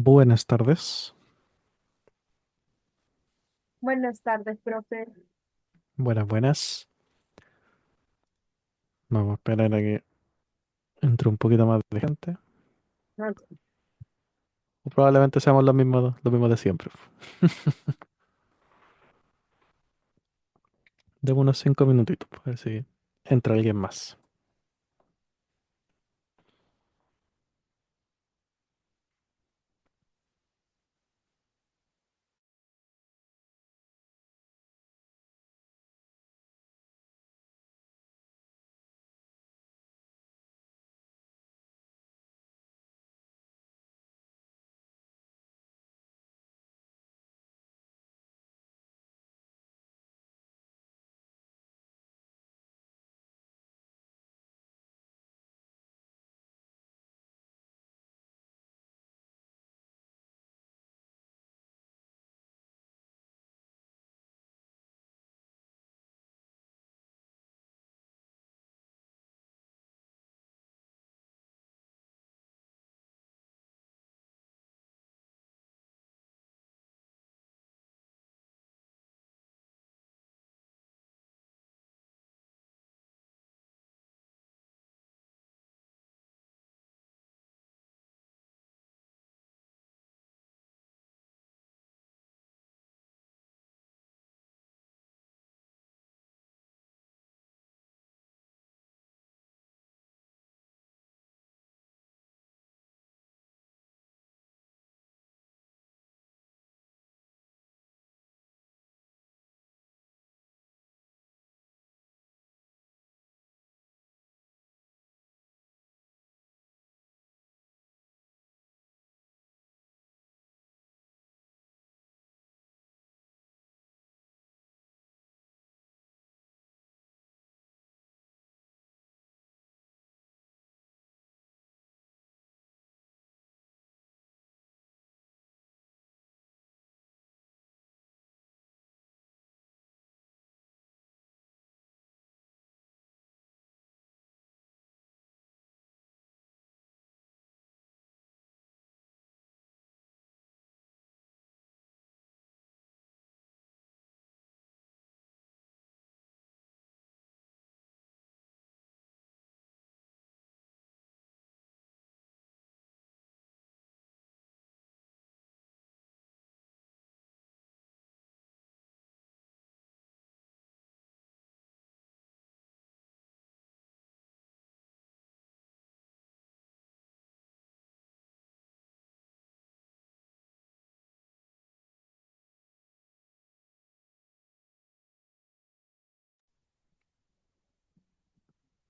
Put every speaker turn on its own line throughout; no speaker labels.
Buenas tardes.
Buenas tardes, profe.
Buenas, buenas. Vamos a esperar a que entre un poquito más de gente.
Ok.
O probablemente seamos los mismos de siempre. Demos unos 5 minutitos, a ver si entra alguien más.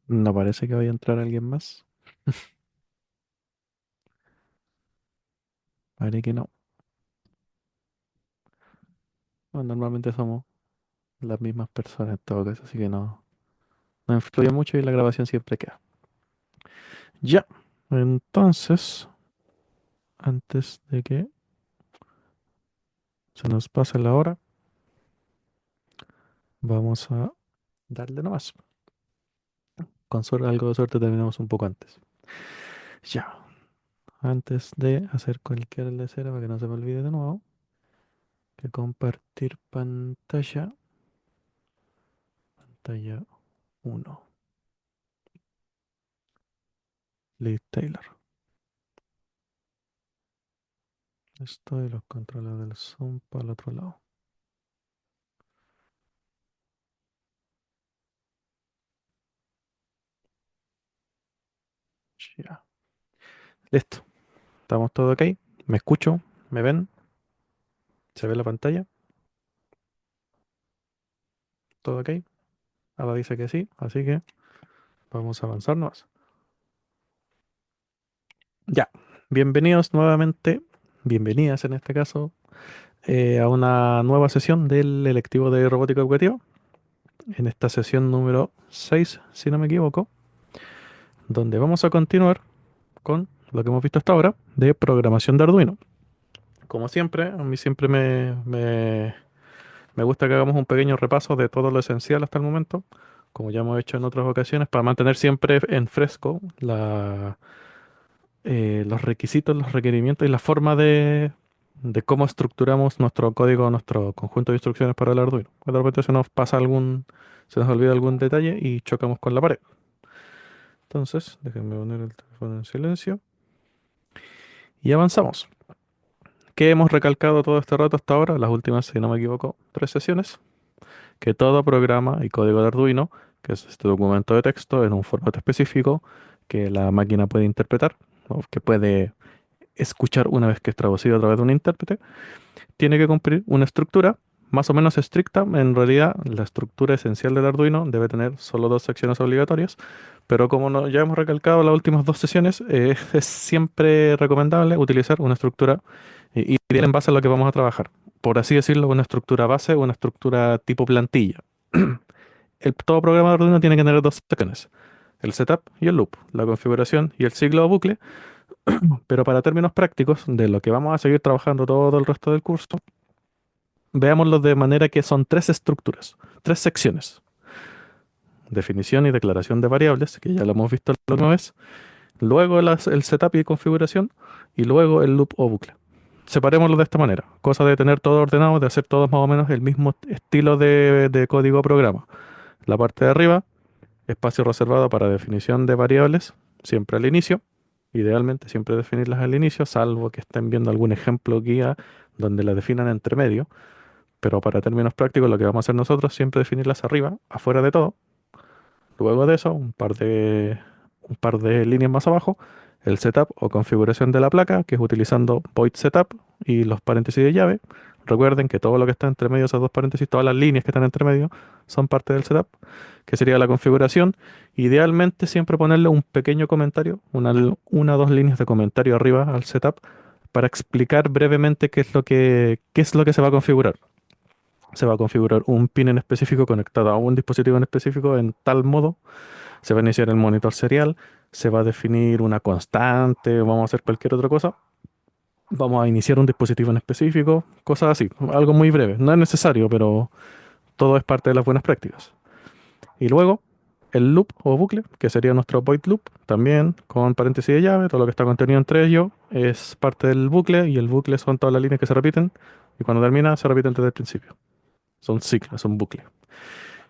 No parece que vaya a entrar alguien más. Parece que no. Bueno, normalmente somos las mismas personas en todo caso, así que no influye mucho y la grabación siempre queda. Ya. Entonces, antes de que se nos pase la hora, vamos a darle nomás. Algo de suerte terminamos un poco antes. Ya. Antes de hacer cualquier lecera, para que no se me olvide de nuevo, que compartir pantalla, pantalla uno. Liz Taylor. Esto y los controles del zoom para el otro lado. Ya. Listo. Estamos todo ok. ¿Me escucho? ¿Me ven? ¿Se ve la pantalla? ¿Todo ok? Ahora dice que sí, así que vamos a avanzar más. Ya. Bienvenidos nuevamente, bienvenidas en este caso, a una nueva sesión del electivo de robótica educativa. En esta sesión número 6, si no me equivoco, donde vamos a continuar con lo que hemos visto hasta ahora de programación de Arduino. Como siempre, a mí siempre me gusta que hagamos un pequeño repaso de todo lo esencial hasta el momento, como ya hemos hecho en otras ocasiones, para mantener siempre en fresco los requisitos, los requerimientos y la forma de cómo estructuramos nuestro código, nuestro conjunto de instrucciones para el Arduino. De repente se nos olvida algún detalle y chocamos con la pared. Entonces, déjenme poner el teléfono en silencio y avanzamos. ¿Qué hemos recalcado todo este rato hasta ahora? Las últimas, si no me equivoco, 3 sesiones. Que todo programa y código de Arduino, que es este documento de texto en un formato específico que la máquina puede interpretar o que puede escuchar una vez que es traducido a través de un intérprete, tiene que cumplir una estructura más o menos estricta. En realidad, la estructura esencial del Arduino debe tener solo 2 secciones obligatorias, pero como ya hemos recalcado en las últimas 2 sesiones, es siempre recomendable utilizar una estructura ideal en base a lo que vamos a trabajar. Por así decirlo, una estructura base, una estructura tipo plantilla. Todo programa de Arduino tiene que tener 2 secciones, el setup y el loop, la configuración y el ciclo o bucle, pero para términos prácticos de lo que vamos a seguir trabajando todo el resto del curso, veámoslo de manera que son 3 estructuras, 3 secciones. Definición y declaración de variables, que ya lo hemos visto la última vez, luego el setup y configuración, y luego el loop o bucle. Separémoslo de esta manera, cosa de tener todo ordenado, de hacer todos más o menos el mismo estilo de código o programa. La parte de arriba, espacio reservado para definición de variables, siempre al inicio. Idealmente siempre definirlas al inicio, salvo que estén viendo algún ejemplo guía donde las definan entre medio. Pero para términos prácticos, lo que vamos a hacer nosotros es siempre definirlas arriba, afuera de todo. Luego de eso, un par de líneas más abajo, el setup o configuración de la placa, que es utilizando void setup y los paréntesis de llave. Recuerden que todo lo que está entre medio, esas 2 paréntesis, todas las líneas que están entre medio, son parte del setup, que sería la configuración. Idealmente siempre ponerle un pequeño comentario, una o 2 líneas de comentario arriba al setup, para explicar brevemente qué es lo que se va a configurar. Se va a configurar un pin en específico conectado a un dispositivo en específico en tal modo. Se va a iniciar el monitor serial. Se va a definir una constante. Vamos a hacer cualquier otra cosa. Vamos a iniciar un dispositivo en específico. Cosas así. Algo muy breve. No es necesario, pero todo es parte de las buenas prácticas. Y luego el loop o bucle, que sería nuestro void loop, también con paréntesis de llave. Todo lo que está contenido entre ellos es parte del bucle. Y el bucle son todas las líneas que se repiten. Y cuando termina, se repiten desde el principio. Son ciclos, son bucles.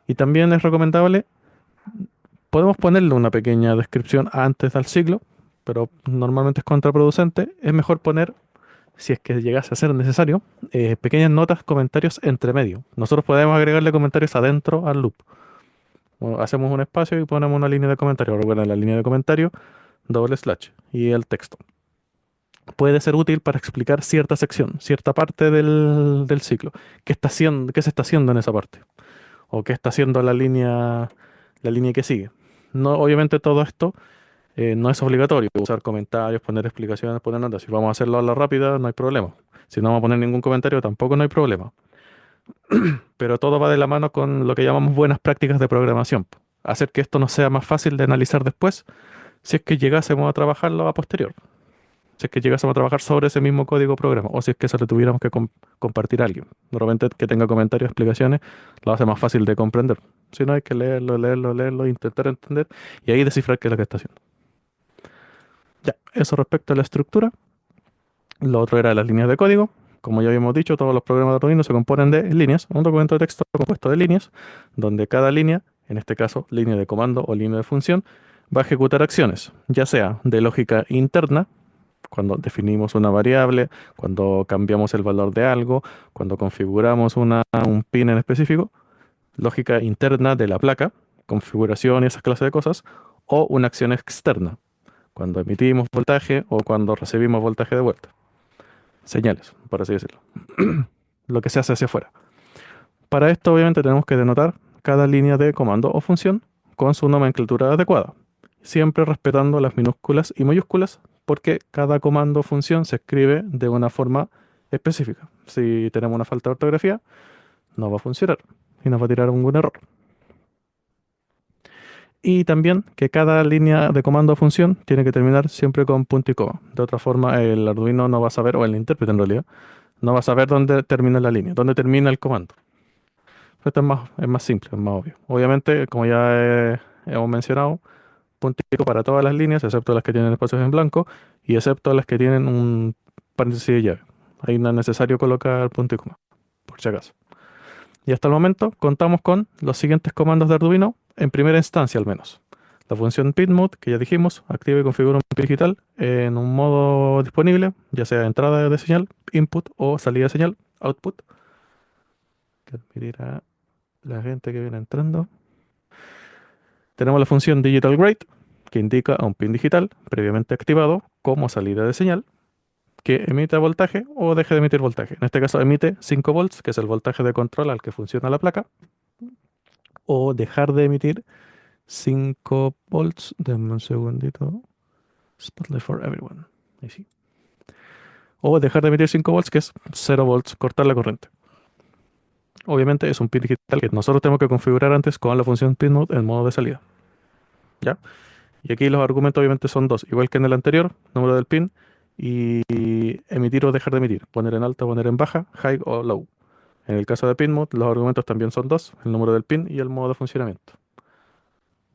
Y también es recomendable, podemos ponerle una pequeña descripción antes del ciclo, pero normalmente es contraproducente. Es mejor poner, si es que llegase a ser necesario, pequeñas notas, comentarios entre medio. Nosotros podemos agregarle comentarios adentro al loop. Hacemos un espacio y ponemos una línea de comentario. Recuerden la línea de comentario, doble slash y el texto. Puede ser útil para explicar cierta sección, cierta parte del ciclo. ¿Qué está haciendo, qué se está haciendo en esa parte? O qué está haciendo la línea que sigue. No, obviamente todo esto no es obligatorio. Usar comentarios, poner explicaciones, poner notas. Si vamos a hacerlo a la rápida, no hay problema. Si no vamos a poner ningún comentario, tampoco no hay problema. Pero todo va de la mano con lo que llamamos buenas prácticas de programación. Hacer que esto nos sea más fácil de analizar después, si es que llegásemos a trabajarlo a posterior. Si es que llegásemos a trabajar sobre ese mismo código programa, o si es que eso lo tuviéramos que compartir a alguien. De repente que tenga comentarios, explicaciones, lo hace más fácil de comprender. Si no, hay que leerlo, leerlo, leerlo, intentar entender y ahí descifrar qué es lo que está haciendo. Ya, eso respecto a la estructura. Lo otro era las líneas de código. Como ya habíamos dicho, todos los programas de Arduino se componen de líneas, un documento de texto compuesto de líneas, donde cada línea, en este caso línea de comando o línea de función, va a ejecutar acciones, ya sea de lógica interna, cuando definimos una variable, cuando cambiamos el valor de algo, cuando configuramos un pin en específico, lógica interna de la placa, configuración y esas clases de cosas, o una acción externa, cuando emitimos voltaje o cuando recibimos voltaje de vuelta. Señales, por así decirlo. Lo que se hace hacia afuera. Para esto, obviamente, tenemos que denotar cada línea de comando o función con su nomenclatura adecuada, siempre respetando las minúsculas y mayúsculas, porque cada comando o función se escribe de una forma específica. Si tenemos una falta de ortografía, no va a funcionar y nos va a tirar algún error. Y también que cada línea de comando o función tiene que terminar siempre con punto y coma. De otra forma, el Arduino no va a saber, o el intérprete en realidad, no va a saber dónde termina la línea, dónde termina el comando. Esto es más simple, es más obvio. Obviamente, como ya hemos mencionado, puntico para todas las líneas, excepto las que tienen espacios en blanco y excepto las que tienen un paréntesis de llave. Ahí no es necesario colocar punto y coma, por si acaso. Y hasta el momento contamos con los siguientes comandos de Arduino, en primera instancia al menos. La función pinMode, que ya dijimos, activa y configura un pin digital en un modo disponible, ya sea entrada de señal, input o salida de señal, output. Que admitirá la gente que viene entrando. Tenemos la función digital que indica a un pin digital previamente activado como salida de señal, que emite voltaje o deje de emitir voltaje. En este caso emite 5 volts, que es el voltaje de control al que funciona la placa, o dejar de emitir 5 volts. Denme un segundito. Spotlight for everyone. Ahí sí. O dejar de emitir 5 volts, que es 0 volts, cortar la corriente. Obviamente es un pin digital que nosotros tenemos que configurar antes con la función pinMode en modo de salida. ¿Ya? Y aquí los argumentos obviamente son dos, igual que en el anterior, número del pin y emitir o dejar de emitir, poner en alta, poner en baja, high o low. En el caso de pinMode, los argumentos también son dos, el número del pin y el modo de funcionamiento.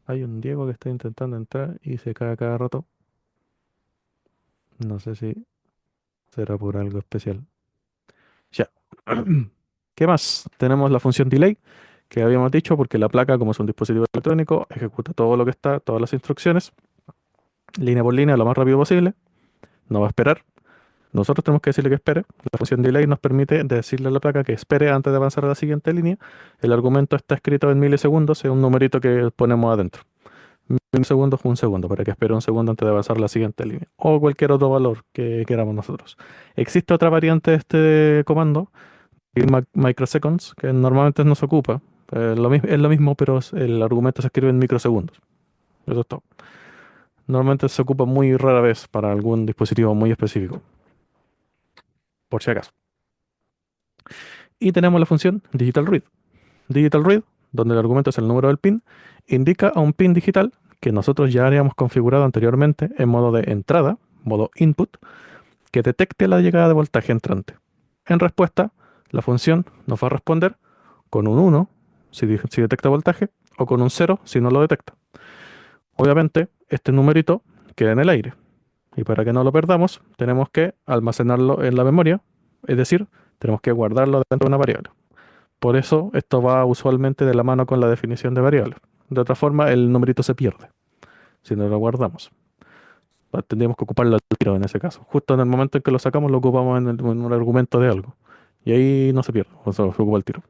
Hay un Diego que está intentando entrar y se cae cada rato. No sé si será por algo especial. Ya. ¿Qué más? Tenemos la función delay, que habíamos dicho, porque la placa, como es un dispositivo electrónico, ejecuta todo lo que está, todas las instrucciones, línea por línea, lo más rápido posible. No va a esperar. Nosotros tenemos que decirle que espere. La función delay nos permite decirle a la placa que espere antes de avanzar a la siguiente línea. El argumento está escrito en milisegundos, es un numerito que ponemos adentro. Milisegundos, un segundo, para que espere un segundo antes de avanzar a la siguiente línea. O cualquier otro valor que queramos nosotros. Existe otra variante de este comando, microseconds, que normalmente no se ocupa. Es lo mismo, pero el argumento se escribe en microsegundos. Eso es todo. Normalmente se ocupa muy rara vez para algún dispositivo muy específico, por si acaso. Y tenemos la función digital read. Digital read, donde el argumento es el número del pin, indica a un pin digital que nosotros ya habíamos configurado anteriormente en modo de entrada, modo input, que detecte la llegada de voltaje entrante. En respuesta, la función nos va a responder con un 1 si detecta voltaje o con un 0 si no lo detecta. Obviamente, este numerito queda en el aire y para que no lo perdamos, tenemos que almacenarlo en la memoria, es decir, tenemos que guardarlo dentro de una variable. Por eso esto va usualmente de la mano con la definición de variable. De otra forma, el numerito se pierde si no lo guardamos. Tendríamos que ocuparlo al tiro en ese caso. Justo en el momento en que lo sacamos, lo ocupamos en un argumento de algo. Y ahí no se pierde, o sea, se ocupa el tiro.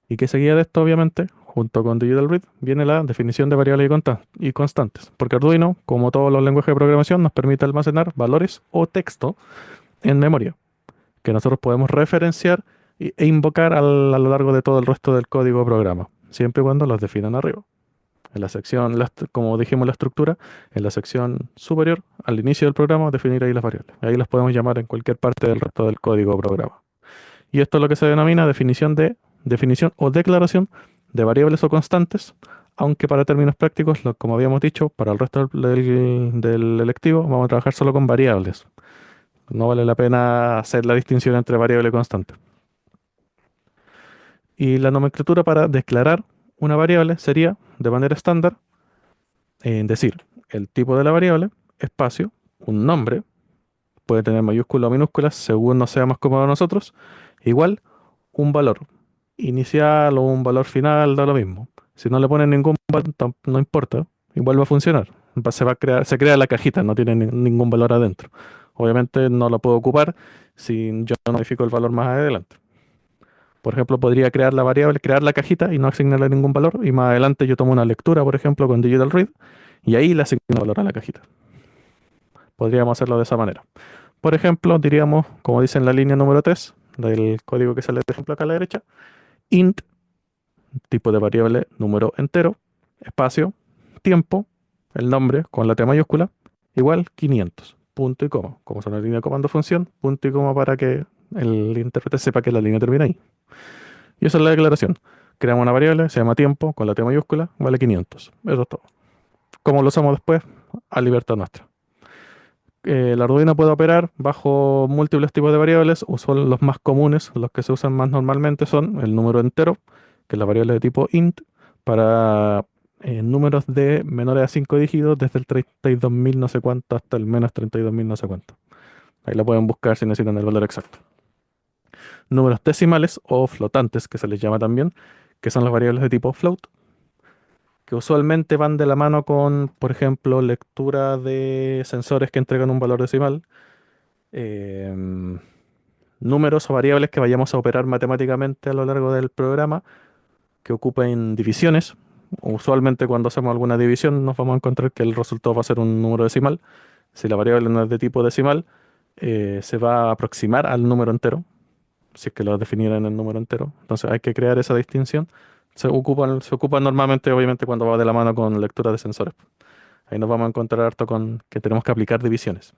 Y que seguía de esto, obviamente, junto con Digital Read, viene la definición de variables y constantes. Porque Arduino, como todos los lenguajes de programación, nos permite almacenar valores o texto en memoria, que nosotros podemos referenciar e invocar a lo largo de todo el resto del código de programa, siempre y cuando los definan arriba. En la sección, como dijimos la estructura, en la sección superior, al inicio del programa, definir ahí las variables. Ahí las podemos llamar en cualquier parte del resto del código de programa. Y esto es lo que se denomina definición o declaración de variables o constantes, aunque para términos prácticos, como habíamos dicho, para el resto del electivo vamos a trabajar solo con variables. No vale la pena hacer la distinción entre variable y constante. Y la nomenclatura para declarar una variable sería, de manera estándar, decir el tipo de la variable, espacio, un nombre, puede tener mayúsculas o minúsculas según nos sea más cómodo a nosotros, igual un valor inicial o un valor final, da lo mismo. Si no le ponen ningún valor, no importa, igual va a funcionar. Se crea la cajita, no tiene ningún valor adentro. Obviamente no lo puedo ocupar si yo no modifico el valor más adelante. Por ejemplo, podría crear la variable, crear la cajita y no asignarle ningún valor. Y más adelante yo tomo una lectura, por ejemplo, con Digital Read, y ahí le asigno valor a la cajita. Podríamos hacerlo de esa manera. Por ejemplo, diríamos, como dice en la línea número 3 del código que sale de ejemplo acá a la derecha, int, tipo de variable número entero, espacio, tiempo, el nombre con la T mayúscula, igual 500, punto y coma. Como son una línea de comando función, punto y coma para que el intérprete sepa que la línea termina ahí. Y esa es la declaración. Creamos una variable, se llama tiempo, con la T mayúscula, vale 500. Eso es todo. ¿Cómo lo usamos después? A libertad nuestra. El Arduino puede operar bajo múltiples tipos de variables. Los más comunes, los que se usan más normalmente son el número entero, que es la variable de tipo int, para números de menores a 5 dígitos desde el 32.000 no sé cuánto hasta el menos 32.000 no sé cuánto. Ahí lo pueden buscar si necesitan el valor exacto. Números decimales o flotantes, que se les llama también, que son las variables de tipo float, que usualmente van de la mano con, por ejemplo, lectura de sensores que entregan un valor decimal, em, números o variables que vayamos a operar matemáticamente a lo largo del programa, que ocupen divisiones. Usualmente cuando hacemos alguna división nos vamos a encontrar que el resultado va a ser un número decimal. Si la variable no es de tipo decimal, se va a aproximar al número entero, si es que lo definieran en el número entero. Entonces hay que crear esa distinción. Se ocupan normalmente, obviamente, cuando va de la mano con lectura de sensores. Ahí nos vamos a encontrar harto con que tenemos que aplicar divisiones.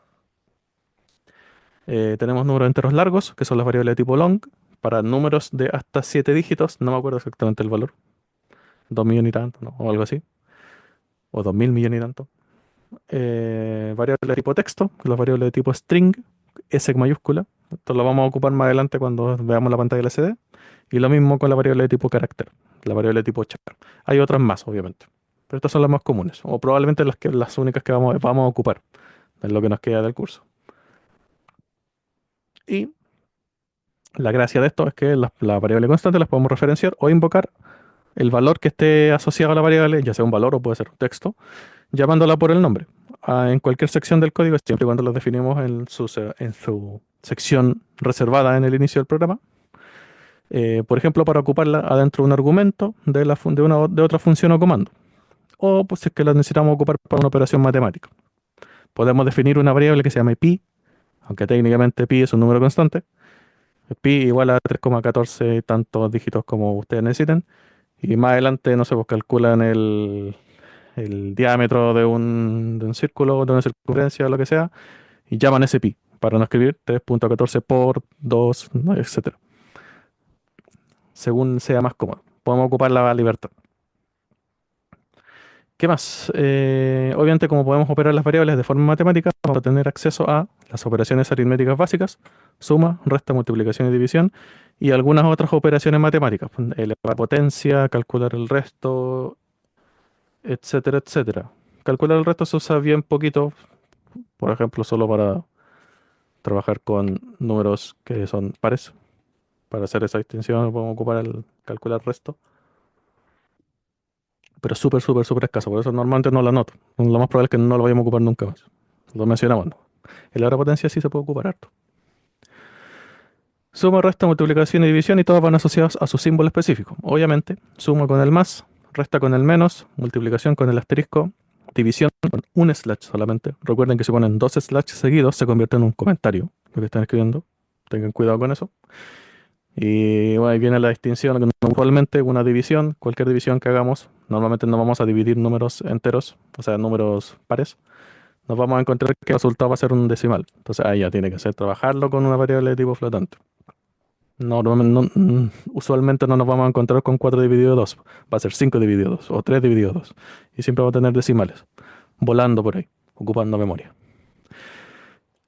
Tenemos números enteros largos, que son las variables de tipo long, para números de hasta 7 dígitos, no me acuerdo exactamente el valor, 2 millones y tanto, ¿no? O algo así, o 2.000 millones y tanto. Variables de tipo texto, las variables de tipo string, S mayúscula. Esto lo vamos a ocupar más adelante cuando veamos la pantalla LCD. Y lo mismo con la variable de tipo carácter, la variable de tipo char. Hay otras más, obviamente, pero estas son las más comunes, o probablemente las únicas que vamos a ocupar en lo que nos queda del curso. Y la gracia de esto es que la variable constante las podemos referenciar o invocar el valor que esté asociado a la variable, ya sea un valor o puede ser un texto, llamándola por el nombre. En cualquier sección del código, siempre y cuando lo definimos en su sección reservada en el inicio del programa. Por ejemplo, para ocuparla adentro de un argumento de otra función o comando. O pues, si es que la necesitamos ocupar para una operación matemática. Podemos definir una variable que se llame pi, aunque técnicamente pi es un número constante. Pi igual a 3,14 tantos dígitos como ustedes necesiten. Y más adelante, no sé, pues calculan el diámetro de un círculo, de una circunferencia, lo que sea, y llaman ese pi, para no escribir 3,14 por 2, ¿no? Etcétera. Según sea más cómodo. Podemos ocupar la libertad. ¿Qué más? Obviamente, como podemos operar las variables de forma matemática, vamos a tener acceso a las operaciones aritméticas básicas, suma, resta, multiplicación y división, y algunas otras operaciones matemáticas, elevar potencia, calcular el resto, etcétera, etcétera. Calcular el resto se usa bien poquito, por ejemplo, solo para trabajar con números que son pares. Para hacer esa distinción podemos ocupar el calcular el resto, pero es súper, súper, súper escaso, por eso normalmente no lo anoto. Lo más probable es que no lo vayamos a ocupar nunca más. Lo mencionamos, ¿no? El área potencia sí se puede ocupar harto. Suma, resta, multiplicación y división y todas van asociadas a su símbolo específico. Obviamente, suma con el más, resta con el menos, multiplicación con el asterisco, división con un slash solamente. Recuerden que si ponen dos slash seguidos se convierte en un comentario lo que están escribiendo. Tengan cuidado con eso. Y bueno, ahí viene la distinción. Que usualmente una división, cualquier división que hagamos, normalmente no vamos a dividir números enteros, o sea, números pares. Nos vamos a encontrar que el resultado va a ser un decimal. Entonces ahí ya tiene que ser trabajarlo con una variable de tipo flotante. Usualmente no nos vamos a encontrar con 4 dividido 2. Va a ser 5 dividido 2 o 3 dividido 2. Y siempre va a tener decimales volando por ahí, ocupando memoria.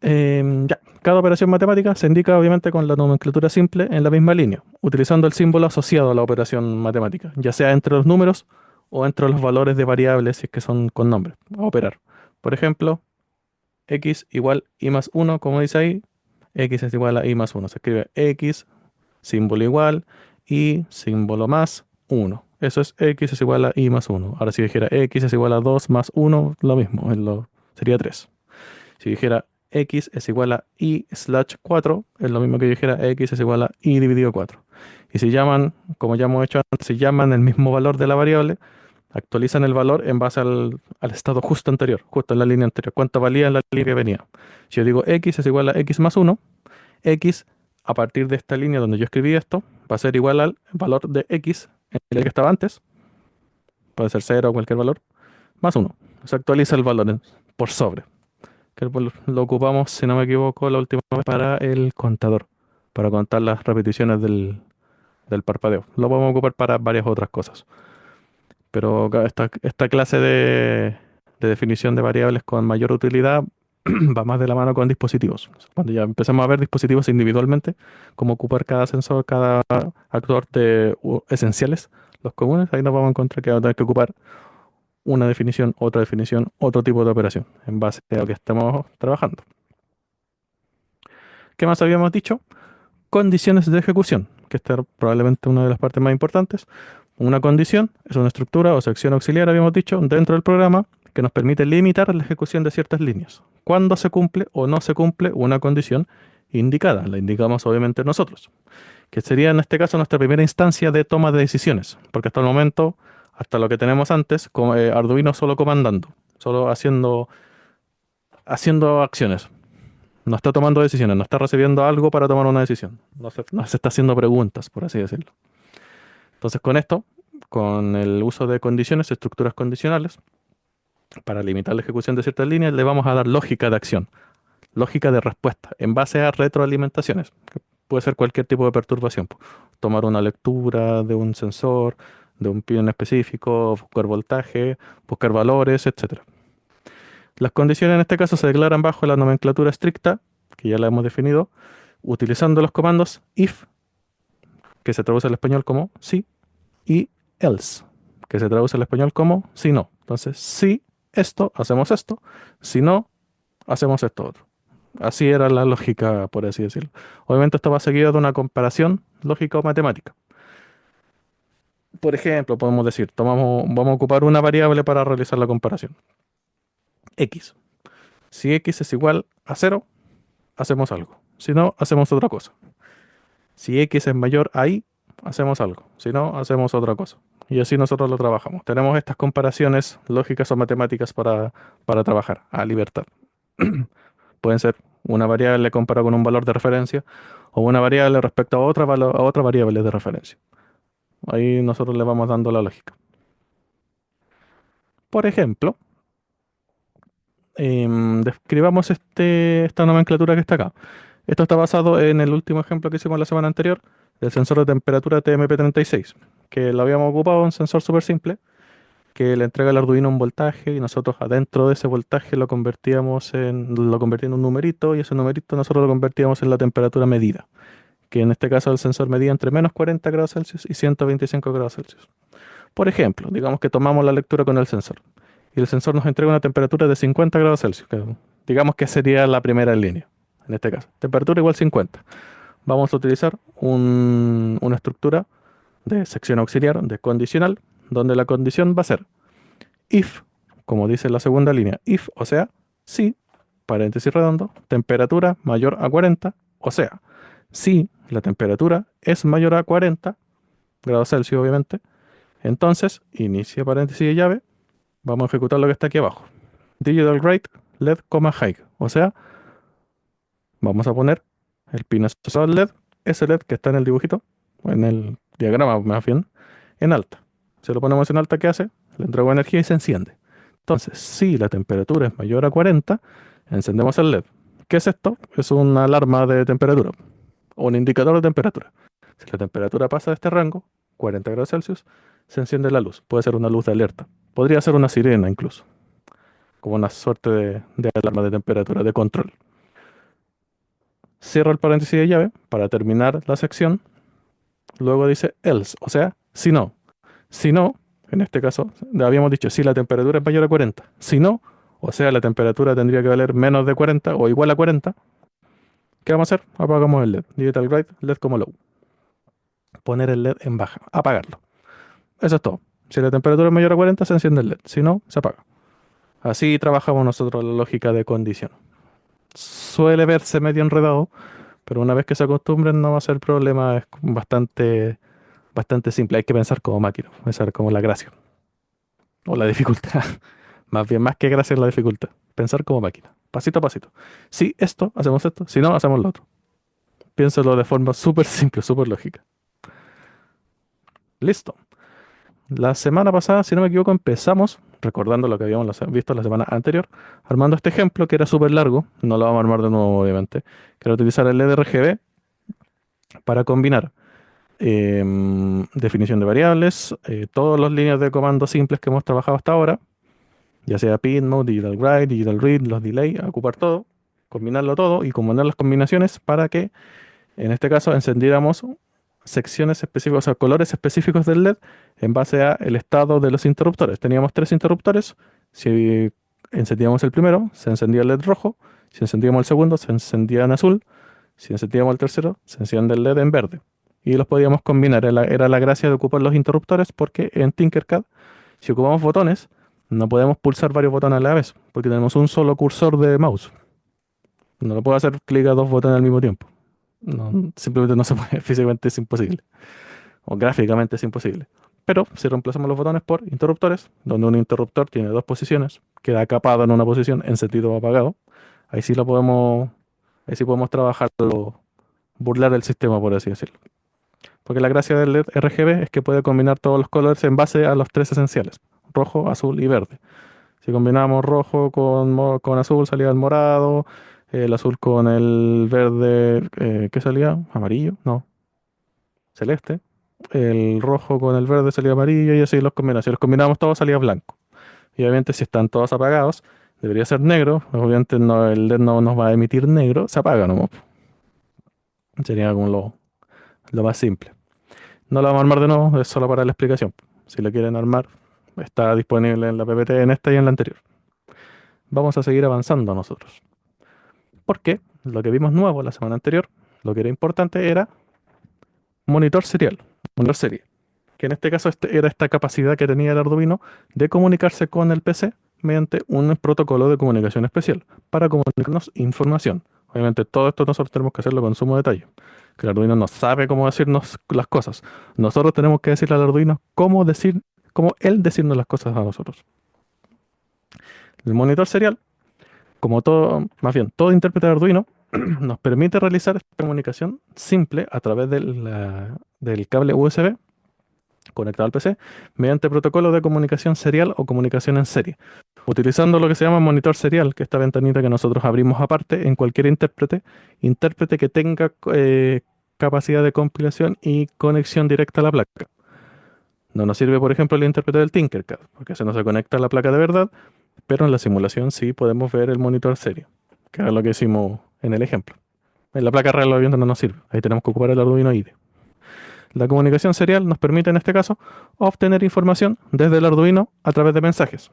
Ya, cada operación matemática se indica obviamente con la nomenclatura simple en la misma línea, utilizando el símbolo asociado a la operación matemática, ya sea entre los números o entre los valores de variables si es que son con nombre, a operar. Por ejemplo, x igual i más 1, como dice ahí, x es igual a i más 1. Se escribe x, símbolo igual, y símbolo más 1. Eso es x es igual a i más 1. Ahora si dijera x es igual a 2 más 1, lo mismo, sería 3. Si dijera x es igual a i slash 4, es lo mismo que dijera x es igual a i dividido 4. Y si llaman, como ya hemos hecho antes, si llaman el mismo valor de la variable, actualizan el valor en base al estado justo anterior, justo en la línea anterior. ¿Cuánto valía en la línea que venía? Si yo digo x es igual a x más 1, x a partir de esta línea donde yo escribí esto va a ser igual al valor de x en el que estaba antes, puede ser 0 o cualquier valor, más 1. Se actualiza el valor por sobre, que lo ocupamos, si no me equivoco, la última vez para el contador, para contar las repeticiones del parpadeo. Lo podemos ocupar para varias otras cosas. Pero esta clase de definición de variables con mayor utilidad va más de la mano con dispositivos. Cuando ya empecemos a ver dispositivos individualmente, cómo ocupar cada sensor, cada actor esenciales, los comunes, ahí nos vamos a encontrar que vamos a tener que ocupar una definición, otra definición, otro tipo de operación, en base a lo que estamos trabajando. ¿Qué más habíamos dicho? Condiciones de ejecución, que esta es probablemente una de las partes más importantes. Una condición es una estructura o sección auxiliar, habíamos dicho, dentro del programa que nos permite limitar la ejecución de ciertas líneas. Cuando se cumple o no se cumple una condición indicada, la indicamos obviamente nosotros, que sería en este caso nuestra primera instancia de toma de decisiones, porque hasta el momento, hasta lo que tenemos antes, Arduino solo comandando, solo haciendo acciones. No está tomando decisiones, no está recibiendo algo para tomar una decisión. No se está haciendo preguntas, por así decirlo. Entonces, con esto, con el uso de condiciones, estructuras condicionales, para limitar la ejecución de ciertas líneas, le vamos a dar lógica de acción, lógica de respuesta, en base a retroalimentaciones, que puede ser cualquier tipo de perturbación. Tomar una lectura de un sensor, de un pin específico, buscar voltaje, buscar valores, etcétera. Las condiciones en este caso se declaran bajo la nomenclatura estricta, que ya la hemos definido, utilizando los comandos if, que se traduce al español como sí, y else, que se traduce al español como si no. Entonces, si esto, hacemos esto, si no, hacemos esto otro. Así era la lógica, por así decirlo. Obviamente esto va seguido de una comparación lógica o matemática. Por ejemplo, podemos decir, vamos a ocupar una variable para realizar la comparación. X. Si X es igual a cero, hacemos algo. Si no, hacemos otra cosa. Si X es mayor a Y, hacemos algo. Si no, hacemos otra cosa. Y así nosotros lo trabajamos. Tenemos estas comparaciones lógicas o matemáticas para trabajar a libertad. Pueden ser una variable comparada con un valor de referencia o una variable respecto a a otra variable de referencia. Ahí nosotros le vamos dando la lógica. Por ejemplo, describamos esta nomenclatura que está acá. Esto está basado en el último ejemplo que hicimos la semana anterior, del sensor de temperatura TMP36, que lo habíamos ocupado, un sensor súper simple, que le entrega al Arduino un voltaje y nosotros adentro de ese voltaje lo convertía en un numerito y ese numerito nosotros lo convertíamos en la temperatura medida, que en este caso el sensor medía entre menos 40 grados Celsius y 125 grados Celsius. Por ejemplo, digamos que tomamos la lectura con el sensor y el sensor nos entrega una temperatura de 50 grados Celsius, que digamos que sería la primera línea, en este caso. Temperatura igual 50. Vamos a utilizar una estructura de sección auxiliar, de condicional, donde la condición va a ser if, como dice la segunda línea, if, o sea, si, paréntesis redondo, temperatura mayor a 40, o sea, si la temperatura es mayor a 40 grados Celsius, obviamente, entonces inicia paréntesis de llave, vamos a ejecutar lo que está aquí abajo. Digital write LED, high, o sea, vamos a poner el pin asociado al LED, ese LED que está en el dibujito, o en el diagrama más bien, en alta. Si lo ponemos en alta, ¿qué hace? Le entrego energía y se enciende. Entonces, si la temperatura es mayor a 40, encendemos el LED. ¿Qué es esto? Es una alarma de temperatura, o un indicador de temperatura. Si la temperatura pasa de este rango, 40 grados Celsius, se enciende la luz. Puede ser una luz de alerta. Podría ser una sirena incluso, como una suerte de alarma de temperatura, de control. Cierro el paréntesis de llave para terminar la sección. Luego dice else, o sea, si no. Si no, en este caso, habíamos dicho si la temperatura es mayor a 40. Si no, o sea, la temperatura tendría que valer menos de 40 o igual a 40. ¿Qué vamos a hacer? Apagamos el LED. Digital write, LED como low. Poner el LED en baja. Apagarlo. Eso es todo. Si la temperatura es mayor a 40, se enciende el LED. Si no, se apaga. Así trabajamos nosotros la lógica de condición. Suele verse medio enredado, pero una vez que se acostumbren no va a ser problema. Es bastante simple. Hay que pensar como máquina, pensar como la gracia o la dificultad. Más bien, más que gracia en la dificultad. Pensar como máquina, pasito a pasito. Si esto, hacemos esto. Si no, hacemos lo otro. Piénsalo de forma súper simple, súper lógica. Listo. La semana pasada, si no me equivoco, empezamos, recordando lo que habíamos visto la semana anterior, armando este ejemplo que era súper largo. No lo vamos a armar de nuevo, obviamente. Que era utilizar el LED RGB para combinar definición de variables, todas las líneas de comando simples que hemos trabajado hasta ahora, ya sea pin mode, digital write, digital read, los delay, ocupar todo, combinarlo todo y combinar las combinaciones para que en este caso encendiéramos secciones específicas, o sea, colores específicos del LED en base a el estado de los interruptores. Teníamos tres interruptores. Si encendíamos el primero, se encendía el LED rojo. Si encendíamos el segundo, se encendía en azul. Si encendíamos el tercero, se enciende el LED en verde. Y los podíamos combinar. Era la gracia de ocupar los interruptores porque en Tinkercad, si ocupamos botones, no podemos pulsar varios botones a la vez porque tenemos un solo cursor de mouse. No lo puedo hacer clic a dos botones al mismo tiempo. No, simplemente no se puede, físicamente es imposible. O gráficamente es imposible. Pero si reemplazamos los botones por interruptores, donde un interruptor tiene dos posiciones, queda capado en una posición en sentido apagado, ahí sí lo podemos, ahí sí podemos trabajarlo, burlar el sistema, por así decirlo. Porque la gracia del LED RGB es que puede combinar todos los colores en base a los tres esenciales, rojo, azul y verde. Si combinamos rojo con azul salía el morado, el azul con el verde, ¿qué salía? ¿Amarillo? No, celeste. El rojo con el verde salía amarillo y así los combinamos. Si los combinamos todos salía blanco. Y obviamente si están todos apagados, debería ser negro. Obviamente el LED no nos va a emitir negro, se apaga nomás. Sería como lo más simple. No lo vamos a armar de nuevo, es solo para la explicación. Si lo quieren armar, está disponible en la PPT, en esta y en la anterior. Vamos a seguir avanzando nosotros. Porque lo que vimos nuevo la semana anterior, lo que era importante era monitor serial, monitor serie. Que en este caso era esta capacidad que tenía el Arduino de comunicarse con el PC mediante un protocolo de comunicación especial para comunicarnos información. Obviamente todo esto nosotros tenemos que hacerlo con sumo detalle, que el Arduino no sabe cómo decirnos las cosas. Nosotros tenemos que decirle al Arduino cómo él decirnos las cosas a nosotros. El monitor serial, como todo, más bien, todo intérprete de Arduino, nos permite realizar esta comunicación simple a través del cable USB conectado al PC mediante protocolo de comunicación serial o comunicación en serie, utilizando lo que se llama monitor serial, que es esta ventanita que nosotros abrimos aparte en cualquier intérprete que tenga capacidad de compilación y conexión directa a la placa. No nos sirve, por ejemplo, el intérprete del Tinkercad, porque se nos conecta a la placa de verdad, pero en la simulación sí podemos ver el monitor serie, que es lo que hicimos en el ejemplo. En la placa real obviamente no nos sirve, ahí tenemos que ocupar el Arduino IDE. La comunicación serial nos permite, en este caso, obtener información desde el Arduino a través de mensajes.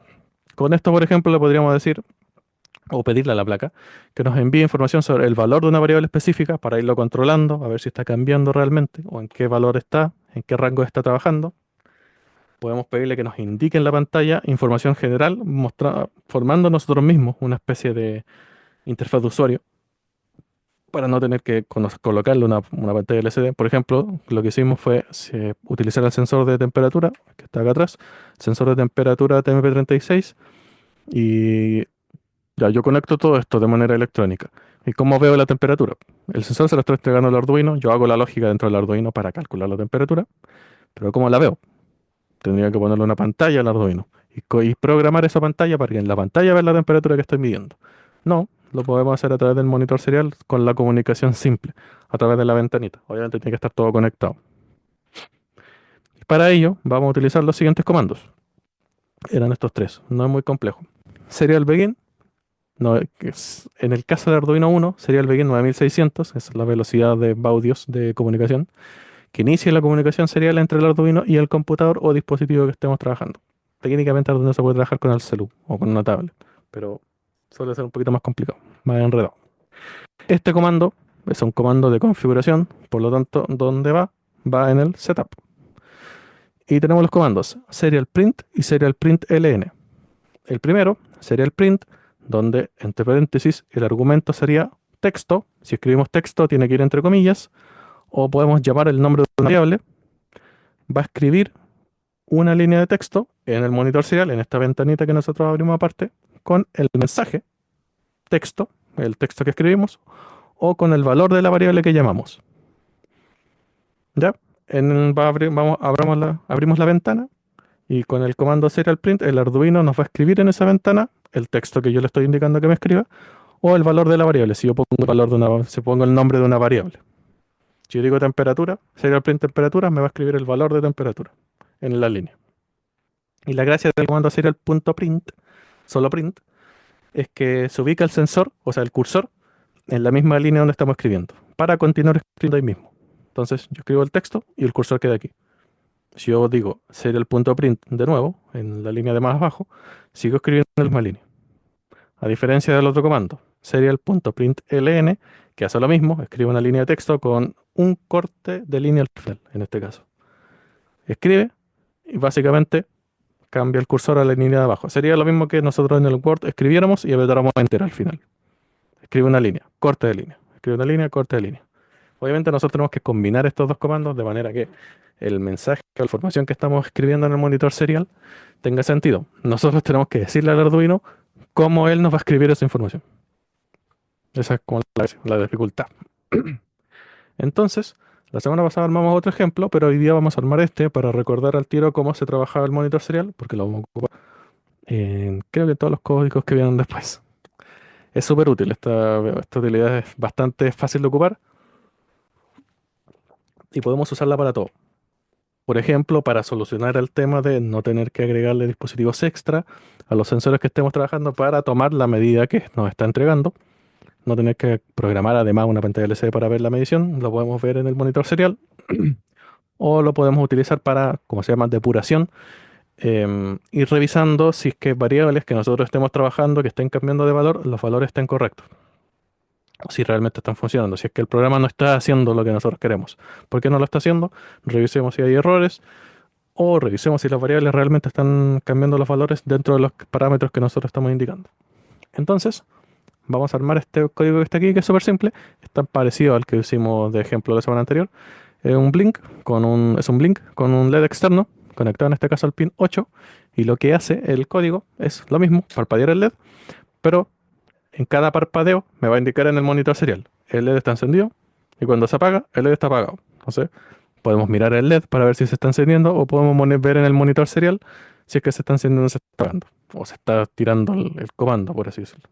Con esto, por ejemplo, le podríamos decir o pedirle a la placa que nos envíe información sobre el valor de una variable específica para irlo controlando, a ver si está cambiando realmente o en qué valor está, en qué rango está trabajando. Podemos pedirle que nos indique en la pantalla información general, formando nosotros mismos una especie de interfaz de usuario para no tener que colocarle una pantalla LCD. Por ejemplo, lo que hicimos fue utilizar el sensor de temperatura, que está acá atrás, sensor de temperatura TMP36, y ya yo conecto todo esto de manera electrónica. ¿Y cómo veo la temperatura? El sensor se lo está entregando al Arduino, yo hago la lógica dentro del Arduino para calcular la temperatura, pero ¿cómo la veo? Tendría que ponerle una pantalla al Arduino y programar esa pantalla para que en la pantalla vea la temperatura que estoy midiendo. No, lo podemos hacer a través del monitor serial con la comunicación simple, a través de la ventanita. Obviamente tiene que estar todo conectado. Y para ello vamos a utilizar los siguientes comandos. Eran estos tres, no es muy complejo. Serial begin, no, en el caso de Arduino 1, serial begin 9600, es la velocidad de baudios de comunicación, que inicie la comunicación serial entre el Arduino y el computador o dispositivo que estemos trabajando. Técnicamente Arduino se puede trabajar con el celu o con una tablet, pero suele ser un poquito más complicado, más enredado. Este comando es un comando de configuración, por lo tanto, ¿dónde va? Va en el setup. Y tenemos los comandos serial print y serial print ln. El primero, serial print, donde entre paréntesis el argumento sería texto. Si escribimos texto tiene que ir entre comillas, o podemos llamar el nombre de una variable. Va a escribir una línea de texto en el monitor serial, en esta ventanita que nosotros abrimos aparte, con el mensaje texto, el texto que escribimos, o con el valor de la variable que llamamos. ¿Ya? Abrimos la ventana y con el comando serial print el Arduino nos va a escribir en esa ventana el texto que yo le estoy indicando que me escriba o el valor de la variable, si yo pongo si pongo el nombre de una variable. Si yo digo temperatura, serial print temperatura me va a escribir el valor de temperatura en la línea. Y la gracia del comando serial.print, solo print, es que se ubica el sensor, o sea, el cursor, en la misma línea donde estamos escribiendo, para continuar escribiendo ahí mismo. Entonces yo escribo el texto y el cursor queda aquí. Si yo digo serial.print de nuevo, en la línea de más abajo, sigo escribiendo en la misma línea. A diferencia del otro comando, serial.println, que hace lo mismo, escribe una línea de texto con un corte de línea al final, en este caso. Escribe y básicamente cambia el cursor a la línea de abajo. Sería lo mismo que nosotros en el Word escribiéramos y apretáramos Enter al final. Escribe una línea, corte de línea. Escribe una línea, corte de línea. Obviamente nosotros tenemos que combinar estos dos comandos de manera que el mensaje o la información que estamos escribiendo en el monitor serial tenga sentido. Nosotros tenemos que decirle al Arduino cómo él nos va a escribir esa información. Esa es como la dificultad. Entonces, la semana pasada armamos otro ejemplo, pero hoy día vamos a armar este para recordar al tiro cómo se trabajaba el monitor serial, porque lo vamos a ocupar en creo que todos los códigos que vienen después. Es súper útil, esta utilidad es bastante fácil de ocupar y podemos usarla para todo. Por ejemplo, para solucionar el tema de no tener que agregarle dispositivos extra a los sensores que estemos trabajando para tomar la medida que nos está entregando. No tener que programar además una pantalla LCD para ver la medición, lo podemos ver en el monitor serial o lo podemos utilizar para, como se llama, depuración, ir revisando si es que variables que nosotros estemos trabajando, que estén cambiando de valor, los valores estén correctos. O si realmente están funcionando, si es que el programa no está haciendo lo que nosotros queremos. ¿Por qué no lo está haciendo? Revisemos si hay errores o revisemos si las variables realmente están cambiando los valores dentro de los parámetros que nosotros estamos indicando. Entonces, vamos a armar este código que está aquí, que es súper simple. Es tan parecido al que hicimos de ejemplo la semana anterior. Es un blink con un LED externo, conectado en este caso al pin 8. Y lo que hace el código es lo mismo, parpadear el LED, pero en cada parpadeo me va a indicar en el monitor serial. El LED está encendido y cuando se apaga, el LED está apagado. Entonces, podemos mirar el LED para ver si se está encendiendo o podemos ver en el monitor serial si es que se está encendiendo o se está apagando. O se está tirando el comando, por así decirlo.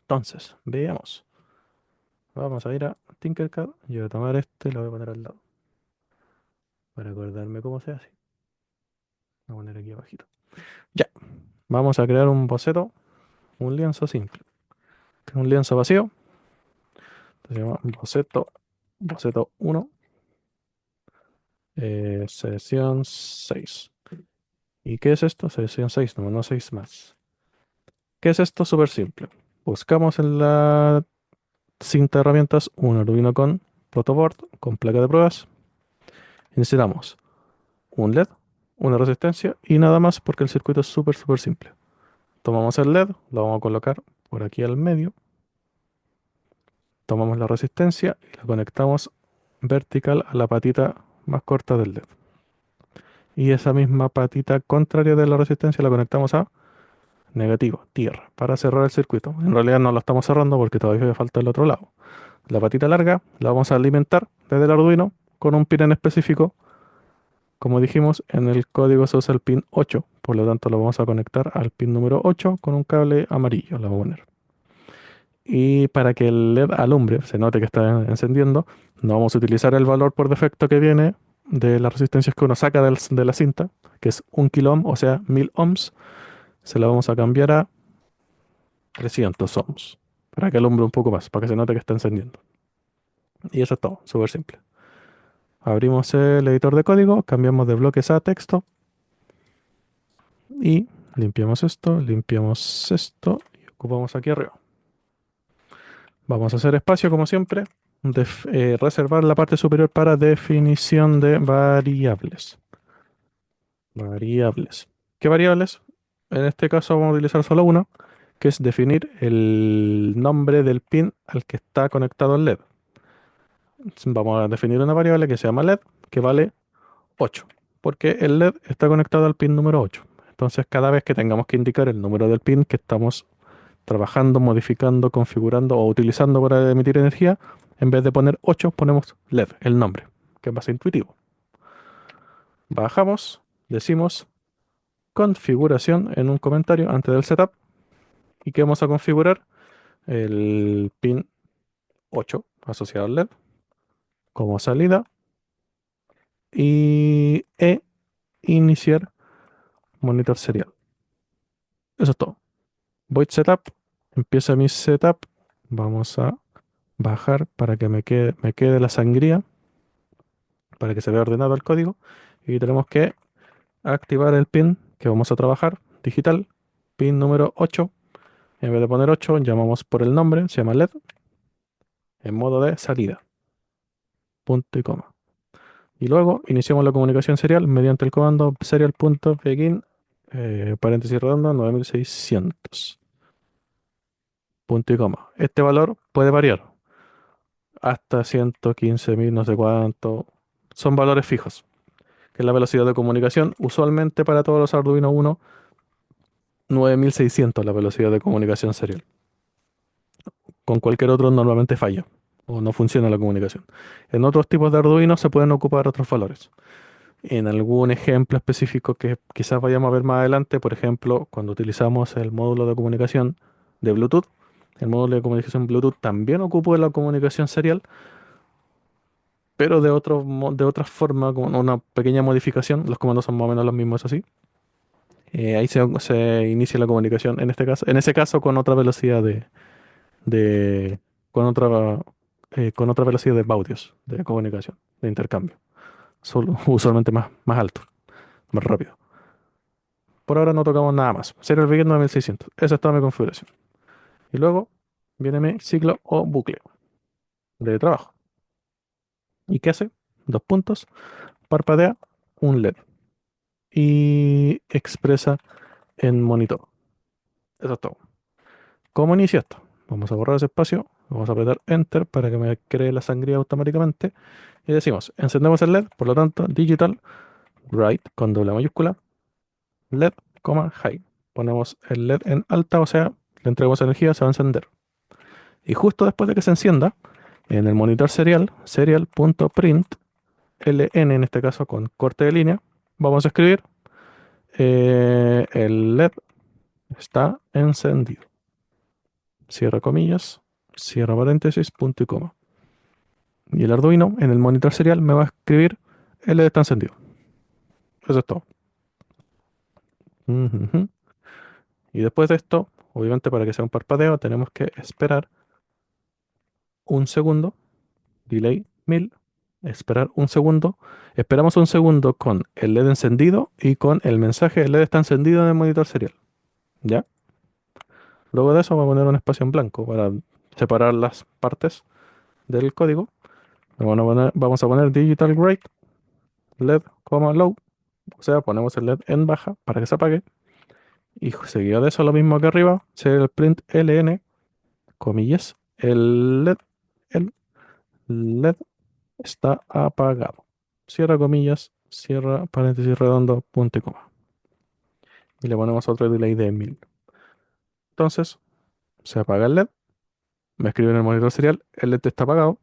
Entonces, veamos. Vamos a ir a Tinkercad. Yo voy a tomar este y lo voy a poner al lado. Para acordarme cómo se hace. Voy a poner aquí abajito. Ya. Vamos a crear un boceto, un lienzo simple. Un lienzo vacío. Se llama boceto 1, sesión 6. ¿Y qué es esto? Sesión 6, no 6 más. ¿Qué es esto? Súper simple. Buscamos en la cinta de herramientas un Arduino con protoboard, con placa de pruebas. Insertamos un LED, una resistencia y nada más porque el circuito es súper simple. Tomamos el LED, lo vamos a colocar por aquí al medio. Tomamos la resistencia y la conectamos vertical a la patita más corta del LED. Y esa misma patita contraria de la resistencia la conectamos a negativo, tierra, para cerrar el circuito. En realidad no lo estamos cerrando porque todavía falta el otro lado. La patita larga la vamos a alimentar desde el Arduino con un pin en específico. Como dijimos, en el código se usa el pin 8, por lo tanto lo vamos a conectar al pin número 8 con un cable amarillo, lo vamos a poner. Y para que el LED alumbre, se note que está encendiendo, no vamos a utilizar el valor por defecto que viene de las resistencias que uno saca de la cinta, que es 1 kilo ohm, o sea, 1000 ohms. Se la vamos a cambiar a 300 ohms, para que alumbre un poco más, para que se note que está encendiendo. Y eso es todo, súper simple. Abrimos el editor de código, cambiamos de bloques a texto y limpiamos esto y ocupamos aquí arriba. Vamos a hacer espacio como siempre, reservar la parte superior para definición de variables. Variables. ¿Qué variables? En este caso vamos a utilizar solo una, que es definir el nombre del pin al que está conectado el LED. Vamos a definir una variable que se llama LED, que vale 8, porque el LED está conectado al pin número 8. Entonces, cada vez que tengamos que indicar el número del pin que estamos trabajando, modificando, configurando o utilizando para emitir energía, en vez de poner 8, ponemos LED, el nombre, que es más intuitivo. Bajamos, decimos configuración en un comentario antes del setup. ¿Y qué vamos a configurar? El pin 8 asociado al LED como salida y iniciar monitor serial. Eso es todo. Void setup, empieza mi setup. Vamos a bajar para que me quede la sangría. para que se vea ordenado el código. Y tenemos que activar el pin que vamos a trabajar, digital, pin número 8. En vez de poner 8, llamamos por el nombre, se llama LED, en modo de salida, punto y coma. Y luego iniciamos la comunicación serial mediante el comando serial.begin, paréntesis redondo, 9600, punto y coma. Este valor puede variar hasta 115.000, no sé cuánto. Son valores fijos, que es la velocidad de comunicación. Usualmente para todos los Arduino Uno, 9600 la velocidad de comunicación serial. Con cualquier otro normalmente falla o no funciona la comunicación. En otros tipos de Arduino se pueden ocupar otros valores. En algún ejemplo específico que quizás vayamos a ver más adelante, por ejemplo, cuando utilizamos el módulo de comunicación de Bluetooth, el módulo de comunicación Bluetooth también ocupa la comunicación serial, pero de otra forma, con una pequeña modificación. Los comandos son más o menos los mismos, así. Ahí se inicia la comunicación, en ese caso con otra velocidad de- con otra velocidad de baudios de comunicación, de intercambio. Usualmente más alto, más rápido. Por ahora no tocamos nada más. Serial Begin 9600. Esa es toda mi configuración. Y luego viene mi ciclo o bucle de trabajo. ¿Y qué hace? Dos puntos. Parpadea un LED. Y expresa en monitor. Eso es todo. ¿Cómo inicia esto? Vamos a borrar ese espacio. Vamos a apretar Enter para que me cree la sangría automáticamente. Y decimos, encendemos el LED. Por lo tanto, digital right con doble mayúscula. LED, high. Ponemos el LED en alta, o sea, le entregamos energía, se va a encender. Y justo después de que se encienda, en el monitor serial, serial.print, ln en este caso con corte de línea, vamos a escribir el LED está encendido. Cierra comillas, cierra paréntesis, punto y coma. Y el Arduino en el monitor serial me va a escribir el LED está encendido. Eso es todo. Ujujú. Y después de esto, obviamente para que sea un parpadeo, tenemos que esperar un segundo, delay 1000, esperar un segundo. Esperamos un segundo con el LED encendido y con el mensaje el LED está encendido en el monitor serial. ¿Ya? Luego de eso vamos a poner un espacio en blanco para separar las partes del código. Vamos a poner digital write LED, low. O sea, ponemos el LED en baja para que se apague. Y seguido de eso, lo mismo que arriba, será el print ln, comillas, el LED está apagado. Cierra comillas, cierra paréntesis redondo, punto y coma. Y le ponemos otro delay de 1000. Entonces, se apaga el LED, me escribe en el monitor serial, el LED está apagado.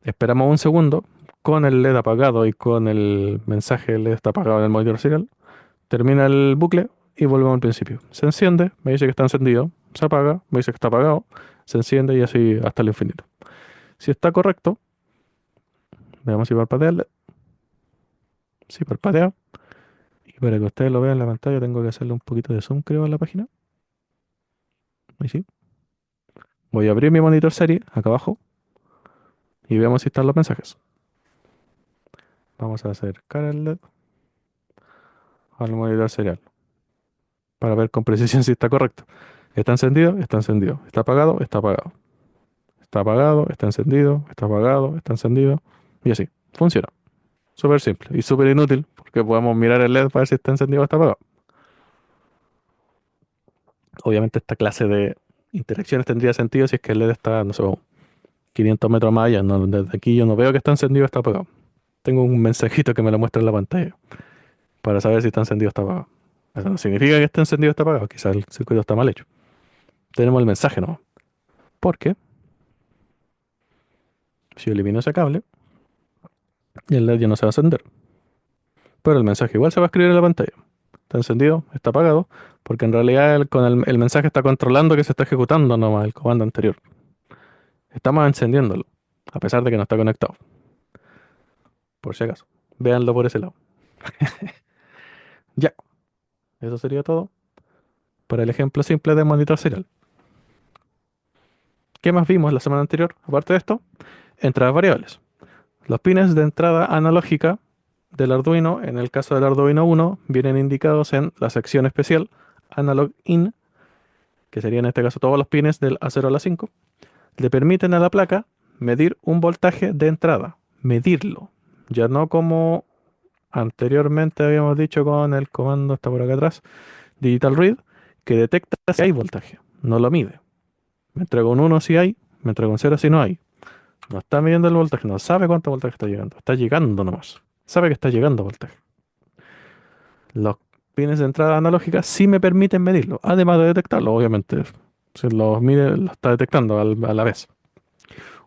Esperamos un segundo, con el LED apagado y con el mensaje el LED está apagado en el monitor serial. Termina el bucle y volvemos al principio. Se enciende, me dice que está encendido, se apaga, me dice que está apagado, se enciende y así hasta el infinito. Si está correcto, veamos si parpadea el LED. Si parpadea, y para que ustedes lo vean en la pantalla, tengo que hacerle un poquito de zoom, creo, a la página. Ahí sí. Voy a abrir mi monitor serie acá abajo y veamos si están los mensajes. Vamos a acercar el LED al monitor serial para ver con precisión si está correcto. ¿Está encendido? Está encendido. ¿Está apagado? Está apagado. Está apagado, está encendido, está apagado, está encendido. Y así. Funciona. Súper simple y súper inútil porque podemos mirar el LED para ver si está encendido o está apagado. Obviamente esta clase de interacciones tendría sentido si es que el LED está, no sé, 500 metros más allá. No, desde aquí yo no veo que está encendido o está apagado. Tengo un mensajito que me lo muestra en la pantalla para saber si está encendido o está apagado. Eso no significa que esté encendido o está apagado. Quizás el circuito está mal hecho. Tenemos el mensaje, ¿no? Porque si yo elimino ese cable, el LED ya no se va a encender. Pero el mensaje igual se va a escribir en la pantalla. Está encendido, está apagado, porque en realidad el mensaje está controlando que se está ejecutando nomás el comando anterior. Estamos encendiéndolo, a pesar de que no está conectado, por si acaso. Véanlo por ese lado. Ya, eso sería todo para el ejemplo simple de monitor serial. ¿Qué más vimos la semana anterior? Aparte de esto, entradas variables. Los pines de entrada analógica del Arduino, en el caso del Arduino 1, vienen indicados en la sección especial Analog In, que sería en este caso todos los pines del A0 a la 5. Le permiten a la placa medir un voltaje de entrada, medirlo, ya no como anteriormente habíamos dicho con el comando, está por acá atrás, Digital Read, que detecta si hay voltaje, no lo mide. Me entrega un 1 si hay, me entrega un 0 si no hay. No está midiendo el voltaje, no sabe cuánto voltaje está llegando nomás. Sabe que está llegando voltaje. Los pines de entrada analógica sí me permiten medirlo, además de detectarlo, obviamente. Se los mide, lo está detectando a la vez.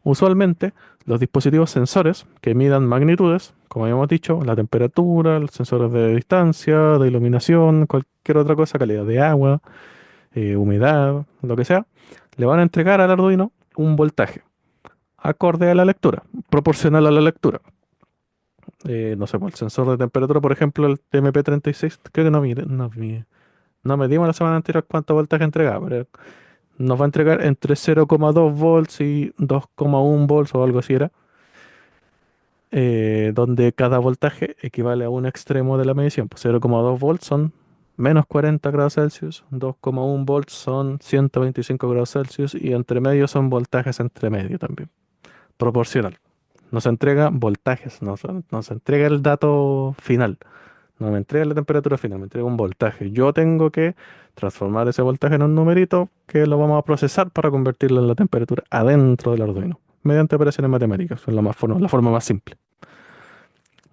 Usualmente, los dispositivos sensores que midan magnitudes, como habíamos dicho, la temperatura, los sensores de distancia, de iluminación, cualquier otra cosa, calidad de agua, humedad, lo que sea, le van a entregar al Arduino un voltaje acorde a la lectura, proporcional a la lectura. No sé, pues, el sensor de temperatura, por ejemplo, el TMP36, creo que no medimos la semana anterior cuánto voltaje entregaba, pero nos va a entregar entre 0,2 volts y 2,1 volts o algo así era, donde cada voltaje equivale a un extremo de la medición. Pues 0,2 volts son menos 40 grados Celsius, 2,1 volts son 125 grados Celsius y entre medio son voltajes entre medio también, proporcional. Nos entrega voltajes, nos entrega el dato final, no me entrega la temperatura final, me entrega un voltaje. Yo tengo que transformar ese voltaje en un numerito que lo vamos a procesar para convertirlo en la temperatura adentro del Arduino, mediante operaciones matemáticas, es la forma más simple.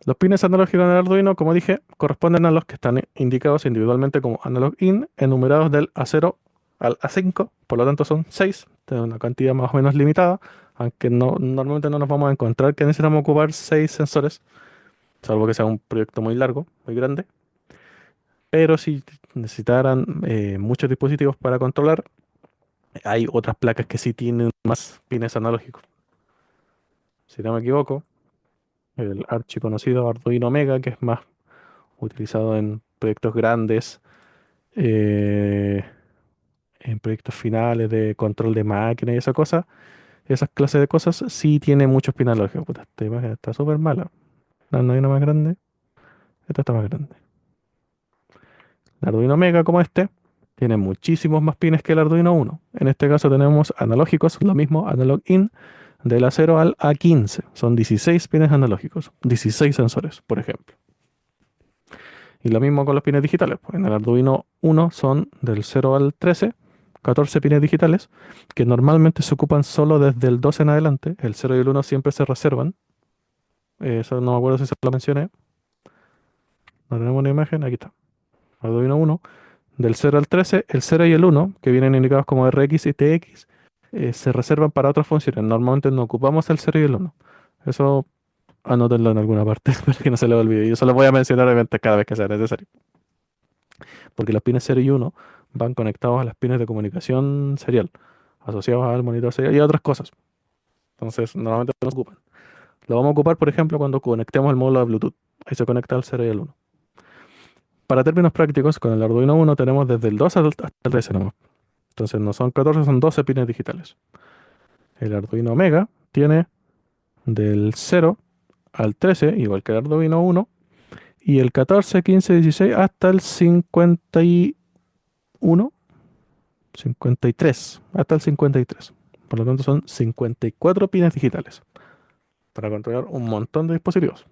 Los pines analógicos del Arduino, como dije, corresponden a los que están indicados individualmente como Analog In, enumerados del A0 al A5, por lo tanto son 6, de una cantidad más o menos limitada, aunque normalmente no nos vamos a encontrar que necesitamos ocupar 6 sensores, salvo que sea un proyecto muy largo, muy grande. Pero si necesitaran muchos dispositivos para controlar, hay otras placas que sí tienen más pines analógicos. Si no me equivoco, el archiconocido Arduino Mega, que es más utilizado en proyectos grandes, eh, en proyectos finales de control de máquina y esa cosa, esas clases de cosas, sí tiene muchos pines analógicos. Puta, esta imagen está súper mala. No hay una más grande. Esta está más grande. El Arduino Mega, como este, tiene muchísimos más pines que el Arduino 1. En este caso tenemos analógicos, lo mismo, Analog In, del A0 al A15. Son 16 pines analógicos, 16 sensores, por ejemplo. Y lo mismo con los pines digitales, pues en el Arduino 1 son del 0 al 13, 14 pines digitales, que normalmente se ocupan solo desde el 12 en adelante. El 0 y el 1 siempre se reservan. Eso no me acuerdo si se lo mencioné. No tenemos una imagen, aquí está. Arduino 1. Del 0 al 13, el 0 y el 1, que vienen indicados como RX y TX, se reservan para otras funciones. Normalmente no ocupamos el 0 y el 1. Eso anótenlo en alguna parte para que no se le olvide. Yo solo voy a mencionar obviamente cada vez que sea necesario. Porque los pines 0 y 1 van conectados a las pines de comunicación serial, asociados al monitor serial y a otras cosas. Entonces, normalmente no se ocupan. Lo vamos a ocupar, por ejemplo, cuando conectemos el módulo de Bluetooth. Ahí se conecta el 0 y el 1. Para términos prácticos, con el Arduino 1 tenemos desde el 2 hasta el 13 nomás. Entonces no son 14, son 12 pines digitales. El Arduino Mega tiene del 0 al 13, igual que el Arduino 1, y el 14, 15, 16 hasta el 51, 53, hasta el 53. Por lo tanto son 54 pines digitales para controlar un montón de dispositivos.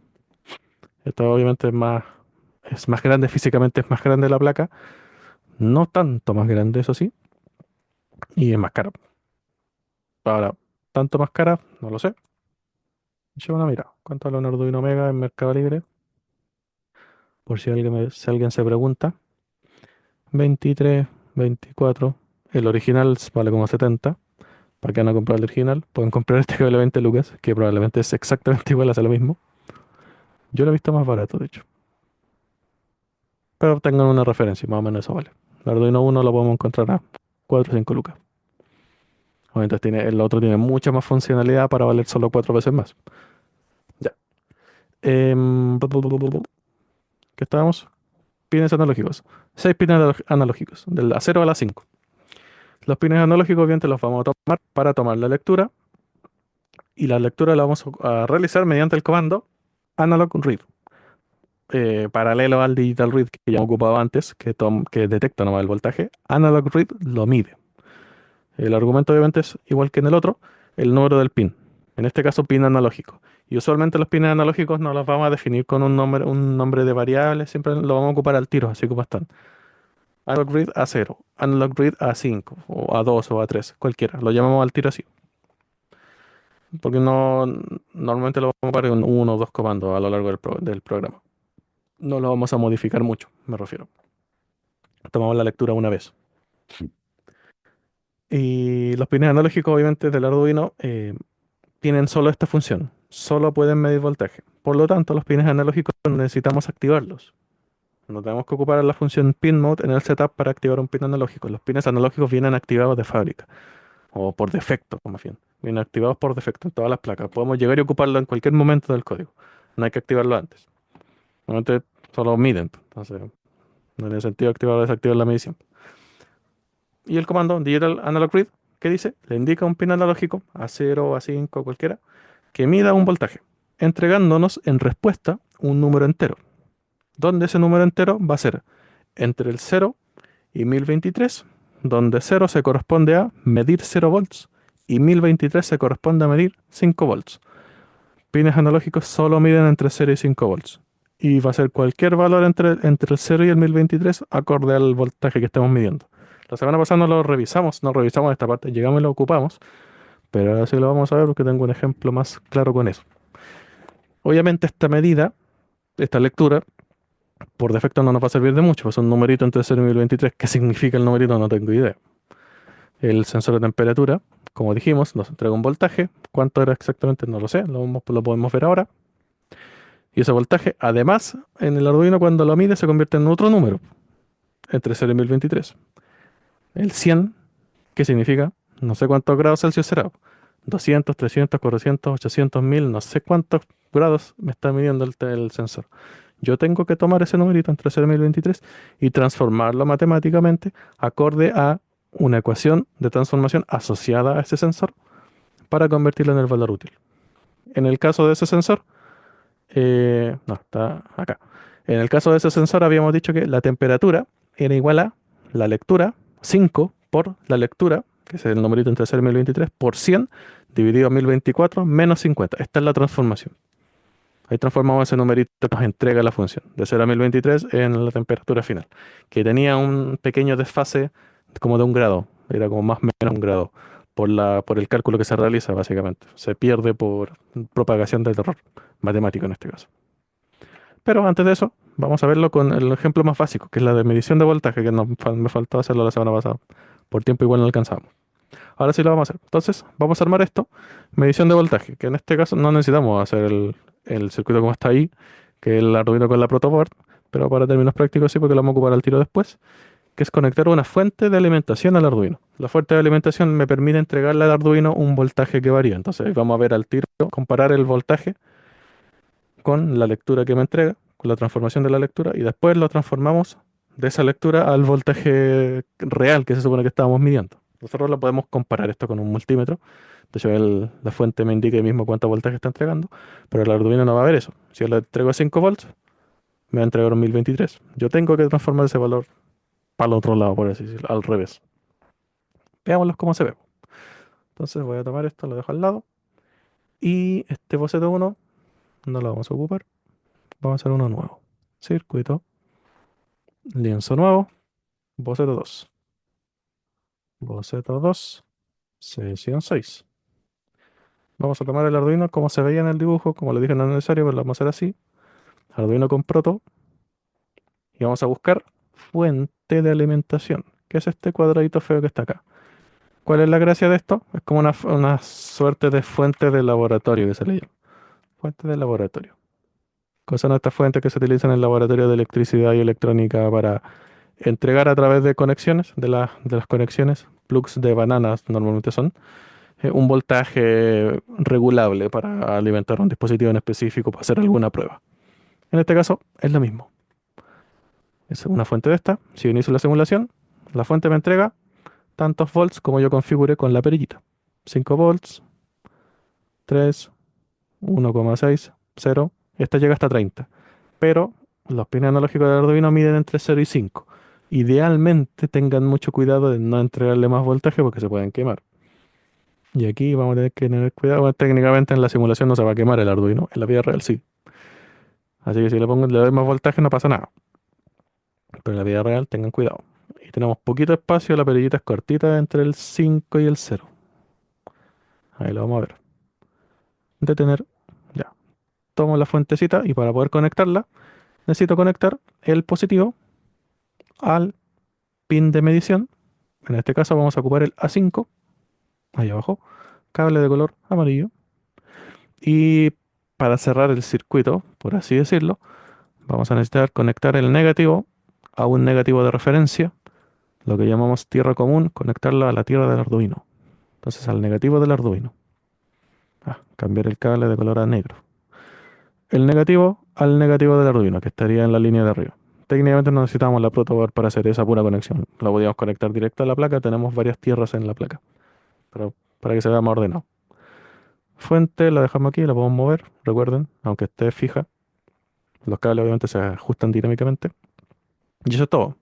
Esto obviamente es más grande físicamente, es más grande la placa, no tanto más grande, eso sí, y es más cara. Ahora, tanto más cara, no lo sé. Echa una mira. ¿Cuánto vale un Arduino Mega en Mercado Libre? Por si alguien se pregunta. 23, 24. El original vale como 70. ¿Para qué van a comprar el original? Pueden comprar este que vale 20 lucas, que probablemente es exactamente igual, hace lo mismo. Yo lo he visto más barato, de hecho. Pero tengan una referencia, más o menos eso vale. El Arduino 1 lo podemos encontrar a 4 o 5 lucas. Obviamente el otro tiene mucha más funcionalidad para valer solo 4 veces más. Ya. ¿Qué estábamos? Pines analógicos. 6 pines analógicos, del A0 a la 5. Los pines analógicos obviamente los vamos a tomar para tomar la lectura y la lectura la vamos a realizar mediante el comando analog read, paralelo al digital read que ya hemos ocupado antes, que detecta nomás el voltaje. Analog read lo mide. El argumento obviamente es igual que en el otro, el número del pin. En este caso, pin analógico. Y usualmente los pines analógicos no los vamos a definir con un nombre de variable, siempre lo vamos a ocupar al tiro, así como están. Analog read a 0, analog read a 5, o a 2 o a 3, cualquiera. Lo llamamos al tiro así. Porque no, normalmente lo vamos a ocupar en uno o dos comandos a lo largo del programa. No lo vamos a modificar mucho, me refiero. Tomamos la lectura una vez. Y los pines analógicos, obviamente, del Arduino tienen solo esta función. Solo pueden medir voltaje. Por lo tanto, los pines analógicos necesitamos activarlos. No tenemos que ocupar la función pin mode en el setup para activar un pin analógico. Los pines analógicos vienen activados de fábrica, o por defecto, más bien. Vienen activados por defecto en todas las placas. Podemos llegar y ocuparlo en cualquier momento del código. No hay que activarlo antes. Normalmente solo miden, entonces no tiene sentido activar o desactivar la medición. Y el comando digital analog read, ¿qué dice? Le indica un pin analógico a 0, a 5, cualquiera, que mida un voltaje, entregándonos en respuesta un número entero, donde ese número entero va a ser entre el 0 y 1023, donde 0 se corresponde a medir 0 volts y 1023 se corresponde a medir 5 volts. Pines analógicos solo miden entre 0 y 5 volts. Y va a ser cualquier valor entre el 0 y el 1023 acorde al voltaje que estemos midiendo. La semana pasada no revisamos esta parte, llegamos y lo ocupamos, pero ahora sí lo vamos a ver porque tengo un ejemplo más claro con eso. Obviamente esta medida, esta lectura, por defecto no nos va a servir de mucho, pues es un numerito entre 0 y 1023. ¿Qué significa el numerito? No tengo idea. El sensor de temperatura, como dijimos, nos entrega un voltaje. ¿Cuánto era exactamente? No lo sé, lo podemos ver ahora. Y ese voltaje, además, en el Arduino cuando lo mide se convierte en otro número, entre 0 y 1023. El 100, ¿qué significa? No sé cuántos grados Celsius será. 200, 300, 400, 800, 1000, no sé cuántos grados me está midiendo el sensor. Yo tengo que tomar ese numerito entre 0 y 1023 y transformarlo matemáticamente acorde a una ecuación de transformación asociada a ese sensor para convertirlo en el valor útil. En el caso de ese sensor, no, está acá. En el caso de ese sensor habíamos dicho que la temperatura era igual a la lectura 5 por la lectura, que es el numerito entre 0 y 1023, por 100 dividido a 1024 menos 50. Esta es la transformación. Ahí transformamos ese numerito que nos entrega la función de 0 a 1023 en la temperatura final, que tenía un pequeño desfase como de un grado, era como más o menos un grado, por el cálculo que se realiza básicamente. Se pierde por propagación del error matemático en este caso. Pero antes de eso, vamos a verlo con el ejemplo más básico, que es la de medición de voltaje, que me faltó hacerlo la semana pasada. Por tiempo igual no alcanzamos. Ahora sí lo vamos a hacer. Entonces, vamos a armar esto, medición de voltaje, que en este caso no necesitamos hacer el circuito como está ahí, que es el Arduino con la protoboard, pero para términos prácticos sí, porque lo vamos a ocupar al tiro después, que es conectar una fuente de alimentación al Arduino. La fuente de alimentación me permite entregarle al Arduino un voltaje que varía. Entonces, vamos a ver al tiro, comparar el voltaje con la lectura que me entrega, con la transformación de la lectura, y después lo transformamos de esa lectura al voltaje real que se supone que estábamos midiendo. Nosotros lo podemos comparar esto con un multímetro. De hecho, la fuente me indica ahí mismo cuánto voltaje está entregando, pero el Arduino no va a ver eso. Si yo le entrego 5 volts, me va a entregar un 1023. Yo tengo que transformar ese valor para el otro lado, por así decirlo, al revés. Veámoslo cómo se ve. Entonces voy a tomar esto, lo dejo al lado. Y este boceto uno no lo vamos a ocupar. Vamos a hacer uno nuevo. Circuito, lienzo nuevo, boceto 2. Boceto 2, sesión 6. Vamos a tomar el Arduino como se veía en el dibujo, como le dije no es necesario, pero lo vamos a hacer así. Arduino con proto y vamos a buscar fuente de alimentación, que es este cuadradito feo que está acá. ¿Cuál es la gracia de esto? Es como una suerte de fuente de laboratorio que se le llama. Fuente de laboratorio. Cosa son estas fuentes que se utilizan en el laboratorio de electricidad y electrónica para entregar a través de conexiones, de las conexiones, plugs de bananas normalmente son, un voltaje regulable para alimentar un dispositivo en específico para hacer alguna prueba. En este caso es lo mismo. Es una fuente de esta. Si yo inicio la simulación, la fuente me entrega tantos volts como yo configure con la perillita. 5 volts, 3, 1,6, 0. Esta llega hasta 30. Pero los pines analógicos del Arduino miden entre 0 y 5. Idealmente tengan mucho cuidado de no entregarle más voltaje porque se pueden quemar. Y aquí vamos a tener que tener cuidado. Bueno, técnicamente en la simulación no se va a quemar el Arduino, en la vida real sí. Así que si le doy más voltaje no pasa nada. Pero en la vida real tengan cuidado. Y tenemos poquito espacio, la perillita es cortita entre el 5 y el 0. Ahí lo vamos a ver. Detener. Ya. Tomo la fuentecita y para poder conectarla necesito conectar el positivo al pin de medición. En este caso vamos a ocupar el A5, ahí abajo, cable de color amarillo. Y para cerrar el circuito, por así decirlo, vamos a necesitar conectar el negativo a un negativo de referencia, lo que llamamos tierra común, conectarlo a la tierra del Arduino. Entonces al negativo del Arduino. Cambiar el cable de color a negro. El negativo al negativo del Arduino, que estaría en la línea de arriba. Técnicamente no necesitamos la protoboard para hacer esa pura conexión. Lo podríamos conectar directo a la placa, tenemos varias tierras en la placa, pero para que se vea más ordenado. Fuente la dejamos aquí, la podemos mover, recuerden, aunque esté fija. Los cables obviamente se ajustan dinámicamente. Y eso es todo.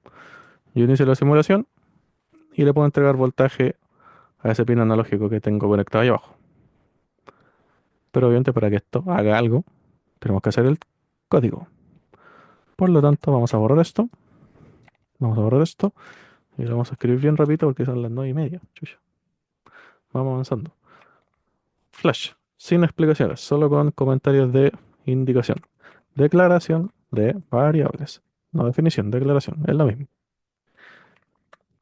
Yo inicio la simulación y le puedo entregar voltaje a ese pin analógico que tengo conectado ahí abajo. Pero obviamente para que esto haga algo, tenemos que hacer el código. Por lo tanto, vamos a borrar esto. Vamos a borrar esto. Y lo vamos a escribir bien rápido porque son las 9:30. Chucha. Vamos avanzando. Flash. Sin explicaciones, solo con comentarios de indicación. Declaración de variables. No definición, declaración. Es lo mismo.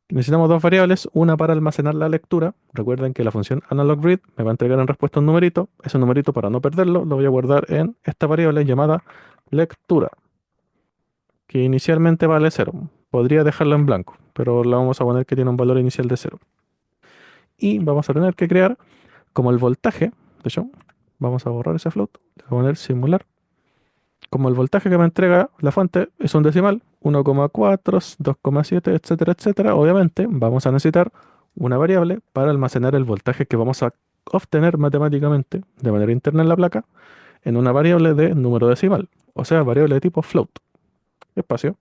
Necesitamos dos variables, una para almacenar la lectura. Recuerden que la función analogRead me va a entregar en respuesta un numerito. Ese numerito, para no perderlo, lo voy a guardar en esta variable llamada lectura, que inicialmente vale 0. Podría dejarlo en blanco, pero la vamos a poner que tiene un valor inicial de 0. Y vamos a tener que crear como el voltaje. De hecho, vamos a borrar ese float. Le voy a poner simular. Como el voltaje que me entrega la fuente es un decimal, 1,4, 2,7, etcétera, etcétera, obviamente vamos a necesitar una variable para almacenar el voltaje que vamos a obtener matemáticamente de manera interna en la placa en una variable de número decimal, o sea, variable de tipo float, espacio,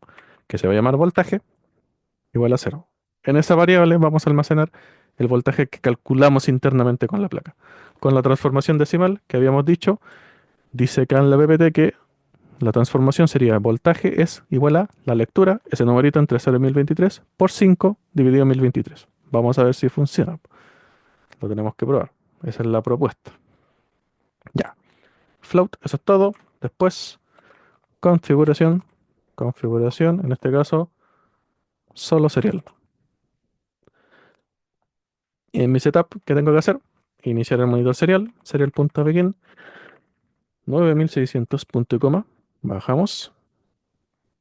que se va a llamar voltaje igual a 0. En esa variable vamos a almacenar el voltaje que calculamos internamente con la placa. Con la transformación decimal que habíamos dicho, dice acá en la PPT que la transformación sería voltaje es igual a la lectura, ese numerito entre 0 y 1023, por 5 dividido en 1023. Vamos a ver si funciona. Lo tenemos que probar. Esa es la propuesta. Ya. Float, eso es todo. Después, configuración. Configuración, en este caso, solo serial. Y en mi setup, ¿qué tengo que hacer? Iniciar el monitor serial, serial.begin, 9600 punto y coma. Bajamos.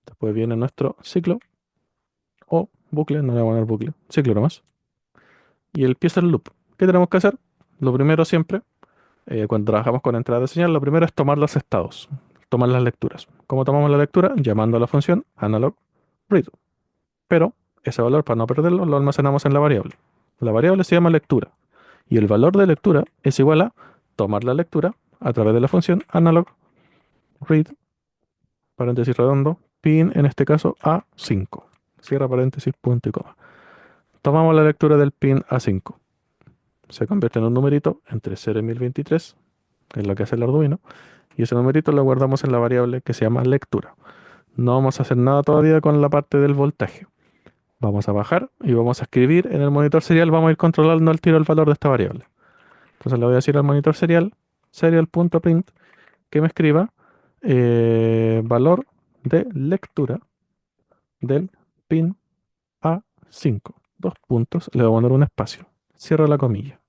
Después viene nuestro ciclo o bucle, no le voy a poner bucle, ciclo nomás. Y el pieza del loop. ¿Qué tenemos que hacer? Lo primero siempre, cuando trabajamos con entrada de señal, lo primero es tomar los estados, tomar las lecturas. ¿Cómo tomamos la lectura? Llamando a la función analog read. Pero ese valor, para no perderlo, lo almacenamos en la variable. La variable se llama lectura. Y el valor de lectura es igual a tomar la lectura a través de la función analog read, paréntesis redondo, pin, en este caso A5. Cierra paréntesis, punto y coma. Tomamos la lectura del pin A5. Se convierte en un numerito entre 0 y 1023, que es lo que hace el Arduino, y ese numerito lo guardamos en la variable que se llama lectura. No vamos a hacer nada todavía con la parte del voltaje. Vamos a bajar y vamos a escribir en el monitor serial, vamos a ir controlando al tiro el valor de esta variable. Entonces le voy a decir al monitor serial, serial.print, que me escriba valor de lectura del pin A5. Dos puntos, le voy a poner un espacio. Cierro la comilla.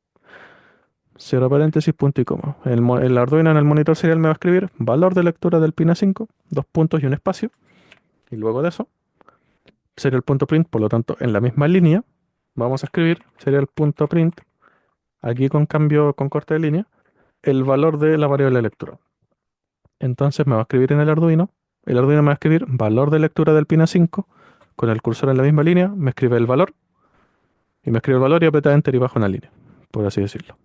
Cierro paréntesis, punto y coma. El Arduino en el monitor serial me va a escribir valor de lectura del pin A5, dos puntos y un espacio. Y luego de eso, serial.print, por lo tanto, en la misma línea, vamos a escribir serial.print, aquí con cambio, con corte de línea, el valor de la variable de lectura. Entonces me va a escribir en el Arduino me va a escribir valor de lectura del pin A5, con el cursor en la misma línea, me escribe el valor, y me escribe el valor y aprieta Enter y bajo una línea, por así decirlo.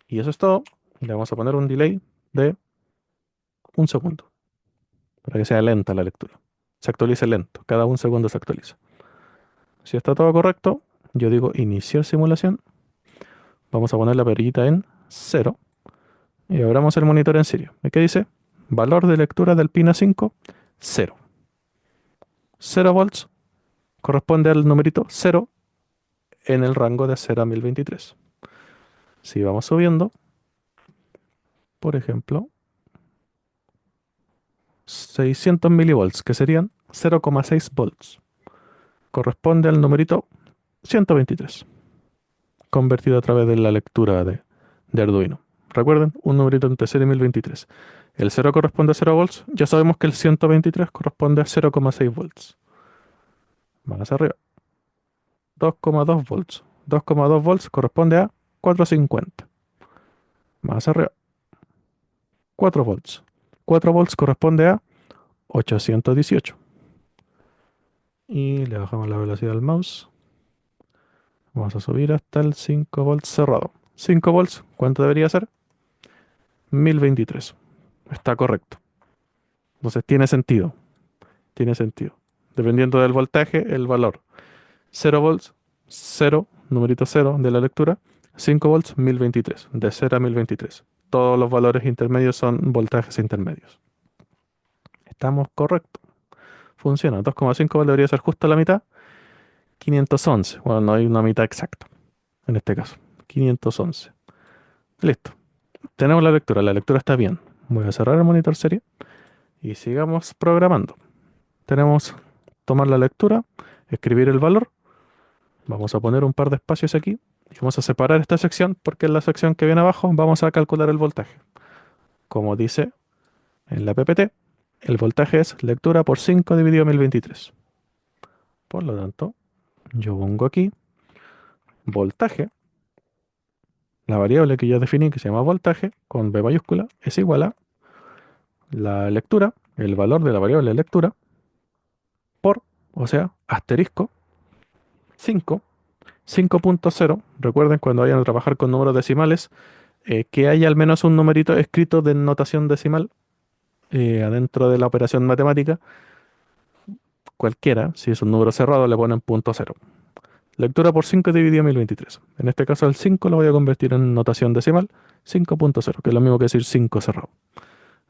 Y eso es todo. Le vamos a poner un delay de un segundo para que sea lenta la lectura. Se actualice lento, cada un segundo se actualiza. Si está todo correcto, yo digo iniciar simulación. Vamos a poner la perillita en cero y abramos el monitor en serio. ¿Y qué dice? Valor de lectura del pin A5, 0. 0 volts corresponde al numerito 0 en el rango de 0 a 1023. Si vamos subiendo, por ejemplo, 600 milivolts, que serían 0,6 volts, corresponde al numerito 123, convertido a través de la lectura de Arduino. Recuerden, un numerito entre 0 y 1023. El 0 corresponde a 0 volts, ya sabemos que el 123 corresponde a 0,6 volts. Más arriba, 2,2 volts. 2,2 volts corresponde a 450. Más arriba, 4 volts. 4 volts corresponde a 818. Y le bajamos la velocidad al mouse. Vamos a subir hasta el 5 volts cerrado. 5 volts, ¿cuánto debería ser? 1023. Está correcto. Entonces tiene sentido. Tiene sentido. Dependiendo del voltaje, el valor. 0 volts, 0, numerito 0 de la lectura. 5 volts, 1023. De 0 a 1023. Todos los valores intermedios son voltajes intermedios. Estamos correctos. Funciona. 2,5 volts debería ser justo la mitad. 511. Bueno, no hay una mitad exacta. En este caso. 511. Listo. Tenemos la lectura. La lectura está bien. Voy a cerrar el monitor serie y sigamos programando. Tenemos tomar la lectura, escribir el valor. Vamos a poner un par de espacios aquí y vamos a separar esta sección porque en la sección que viene abajo vamos a calcular el voltaje. Como dice en la PPT, el voltaje es lectura por 5 dividido 1023. Por lo tanto, yo pongo aquí voltaje, la variable que yo definí que se llama voltaje con B mayúscula es igual a la lectura, el valor de la variable lectura por, o sea, asterisco 5, 5.0. Recuerden cuando vayan a trabajar con números decimales, que haya al menos un numerito escrito de notación decimal adentro de la operación matemática. Cualquiera, si es un número cerrado, le ponen punto cero. Lectura por 5 dividido 1023. En este caso el 5 lo voy a convertir en notación decimal, 5.0, que es lo mismo que decir 5 cerrado.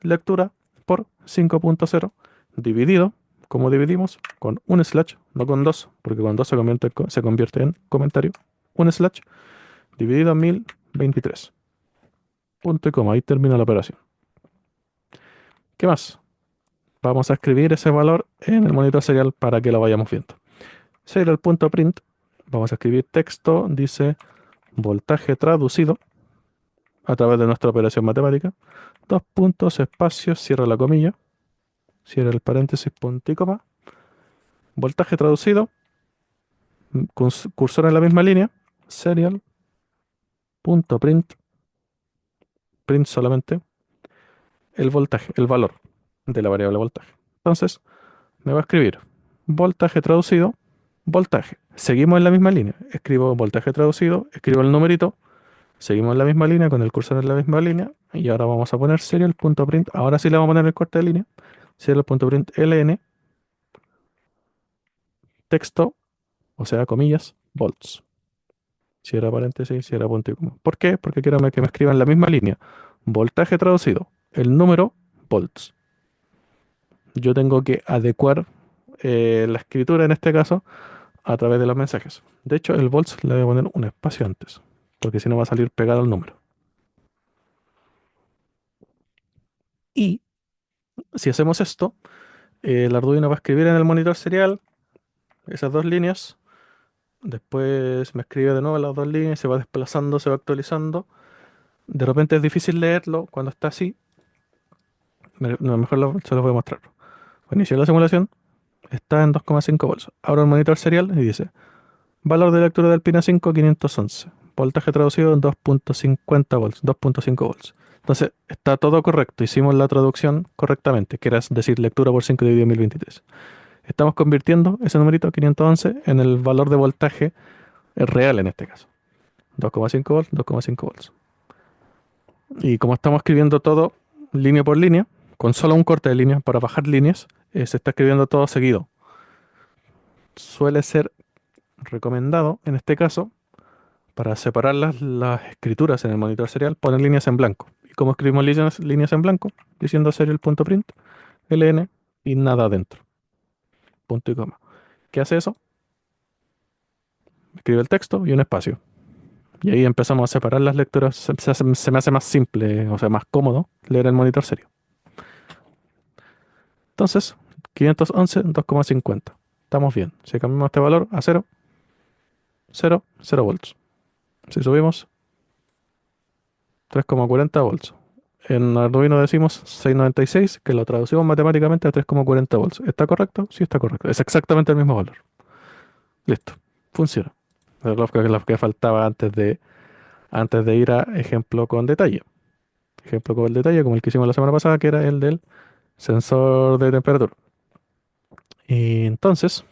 Lectura por 5.0 dividido, como dividimos, con un slash, no con dos, porque con dos se convierte en comentario. Un slash dividido en 1023. Punto y coma, ahí termina la operación. ¿Qué más? Vamos a escribir ese valor en el monitor serial para que lo vayamos viendo. Serial.print, vamos a escribir texto, dice voltaje traducido a través de nuestra operación matemática. Dos puntos, espacios, cierra la comilla, cierra el paréntesis, punto y coma. Voltaje traducido, cursor en la misma línea, serial.print, print solamente el voltaje, el valor de la variable voltaje. Entonces, me va a escribir voltaje traducido, voltaje. Seguimos en la misma línea. Escribo voltaje traducido, escribo el numerito, seguimos en la misma línea con el cursor en la misma línea y ahora vamos a poner serial.print. Ahora sí le vamos a poner el corte de línea. Serial.print ln, texto, o sea, comillas, volts. Cierra paréntesis, cierra punto y coma. ¿Por qué? Porque quiero que me escriban en la misma línea. Voltaje traducido, el número, volts. Yo tengo que adecuar la escritura en este caso a través de los mensajes. De hecho, el volts le voy a poner un espacio antes, porque si no va a salir pegado al número. Y si hacemos esto, el Arduino va a escribir en el monitor serial esas dos líneas. Después me escribe de nuevo las dos líneas, se va desplazando, se va actualizando. De repente es difícil leerlo cuando está así. No, mejor se los voy a mostrar. Inicio la simulación, está en 2,5 volts. Abro el monitor serial y dice valor de lectura del pin A5 511. Voltaje traducido en 2.50 volts, 2.5 volts. Entonces está todo correcto. Hicimos la traducción correctamente, que era decir lectura por 5 dividido 1023. Estamos convirtiendo ese numerito 511 en el valor de voltaje real en este caso. 2,5 volts, 2,5 volts. Y como estamos escribiendo todo línea por línea, con solo un corte de línea para bajar líneas, se está escribiendo todo seguido. Suele ser recomendado, en este caso, para separar las escrituras en el monitor serial, poner líneas en blanco. ¿Y cómo escribimos líneas en blanco? Diciendo serial.print, ln y nada adentro. Punto y coma. ¿Qué hace eso? Escribe el texto y un espacio. Y ahí empezamos a separar las lecturas. Se me hace más simple, o sea, más cómodo leer el monitor serio. Entonces, 511, 2,50. Estamos bien. Si cambiamos este valor a 0, 0, 0 volts. Si subimos, 3,40 volts. En Arduino decimos 696, que lo traducimos matemáticamente a 3,40 volts. ¿Está correcto? Sí, está correcto. Es exactamente el mismo valor. Listo. Funciona. Es lo que faltaba antes de ir a ejemplo con detalle. Ejemplo con detalle, como el que hicimos la semana pasada, que era el del sensor de temperatura. Y entonces,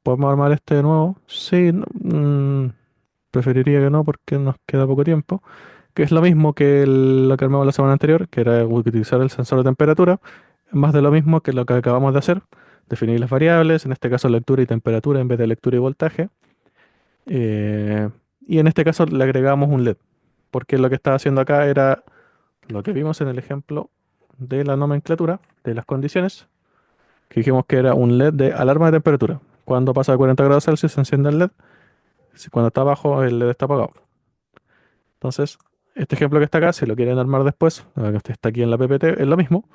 ¿podemos armar este de nuevo? Sí, preferiría que no porque nos queda poco tiempo. Que es lo mismo que lo que armamos la semana anterior, que era utilizar el sensor de temperatura. Más de lo mismo que lo que acabamos de hacer. Definir las variables, en este caso lectura y temperatura en vez de lectura y voltaje. Eh, y en este caso le agregamos un LED. Porque lo que estaba haciendo acá era lo que vimos en el ejemplo de la nomenclatura, de las condiciones, que dijimos que era un LED de alarma de temperatura. Cuando pasa de 40 grados Celsius se enciende el LED. Si cuando está abajo el LED está apagado. Entonces, este ejemplo que está acá, si lo quieren armar después, que está aquí en la PPT, es lo mismo.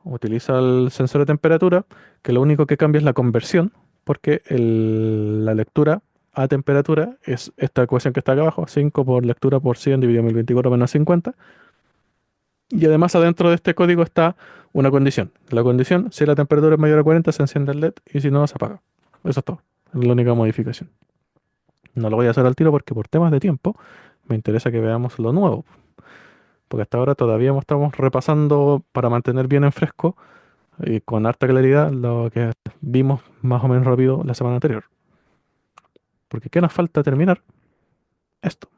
Utiliza el sensor de temperatura, que lo único que cambia es la conversión, porque la lectura a temperatura es esta ecuación que está acá abajo, 5 por lectura por 100 dividido 1024 menos 50. Y además adentro de este código está una condición. La condición, si la temperatura es mayor a 40, se enciende el LED y si no, se apaga. Eso es todo. Es la única modificación. No lo voy a hacer al tiro porque por temas de tiempo me interesa que veamos lo nuevo. Porque hasta ahora todavía estamos repasando para mantener bien en fresco y con harta claridad lo que vimos más o menos rápido la semana anterior. Porque ¿qué nos falta terminar? Esto.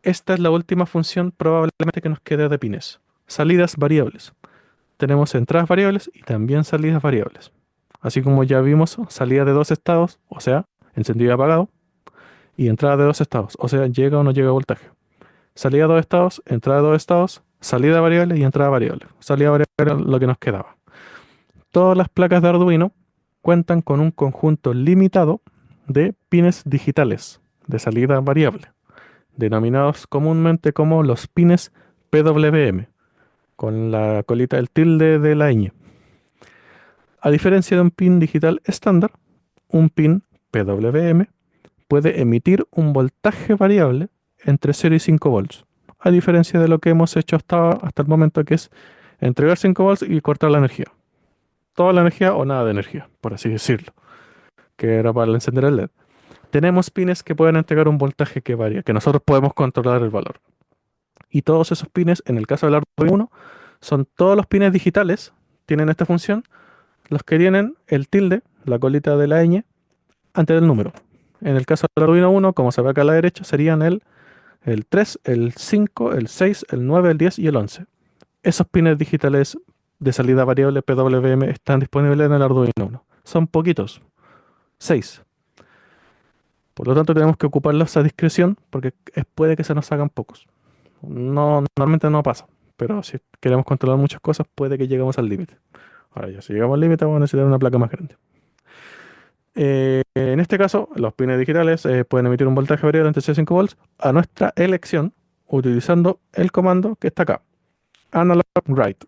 Esta es la última función probablemente que nos quede de pines. Salidas variables. Tenemos entradas variables y también salidas variables. Así como ya vimos, salida de dos estados, o sea, encendido y apagado, y entrada de dos estados, o sea, llega o no llega voltaje. Salida de dos estados, entrada de dos estados, salida variable y entrada variable. Salida variable era lo que nos quedaba. Todas las placas de Arduino cuentan con un conjunto limitado de pines digitales de salida variable, denominados comúnmente como los pines PWM, con la colita del tilde de la ñ. A diferencia de un pin digital estándar, un pin PWM puede emitir un voltaje variable entre 0 y 5 volts, a diferencia de lo que hemos hecho hasta el momento, que es entregar 5 volts y cortar la energía. Toda la energía o nada de energía, por así decirlo, que era para encender el LED. Tenemos pines que pueden entregar un voltaje que varía, que nosotros podemos controlar el valor. Y todos esos pines, en el caso del Arduino 1, son todos los pines digitales, tienen esta función, los que tienen el tilde, la colita de la ñ, antes del número. En el caso del Arduino 1, como se ve acá a la derecha, serían el 3, el 5, el 6, el 9, el 10 y el 11. Esos pines digitales de salida variable PWM están disponibles en el Arduino 1. Son poquitos, 6. Por lo tanto, tenemos que ocuparlos a discreción porque puede que se nos hagan pocos. No, normalmente no pasa, pero si queremos controlar muchas cosas, puede que lleguemos al límite. Ahora ya, si llegamos al límite, vamos a necesitar una placa más grande. En este caso, los pines digitales pueden emitir un voltaje variable entre 0 y 5 volts a nuestra elección utilizando el comando que está acá, analog write,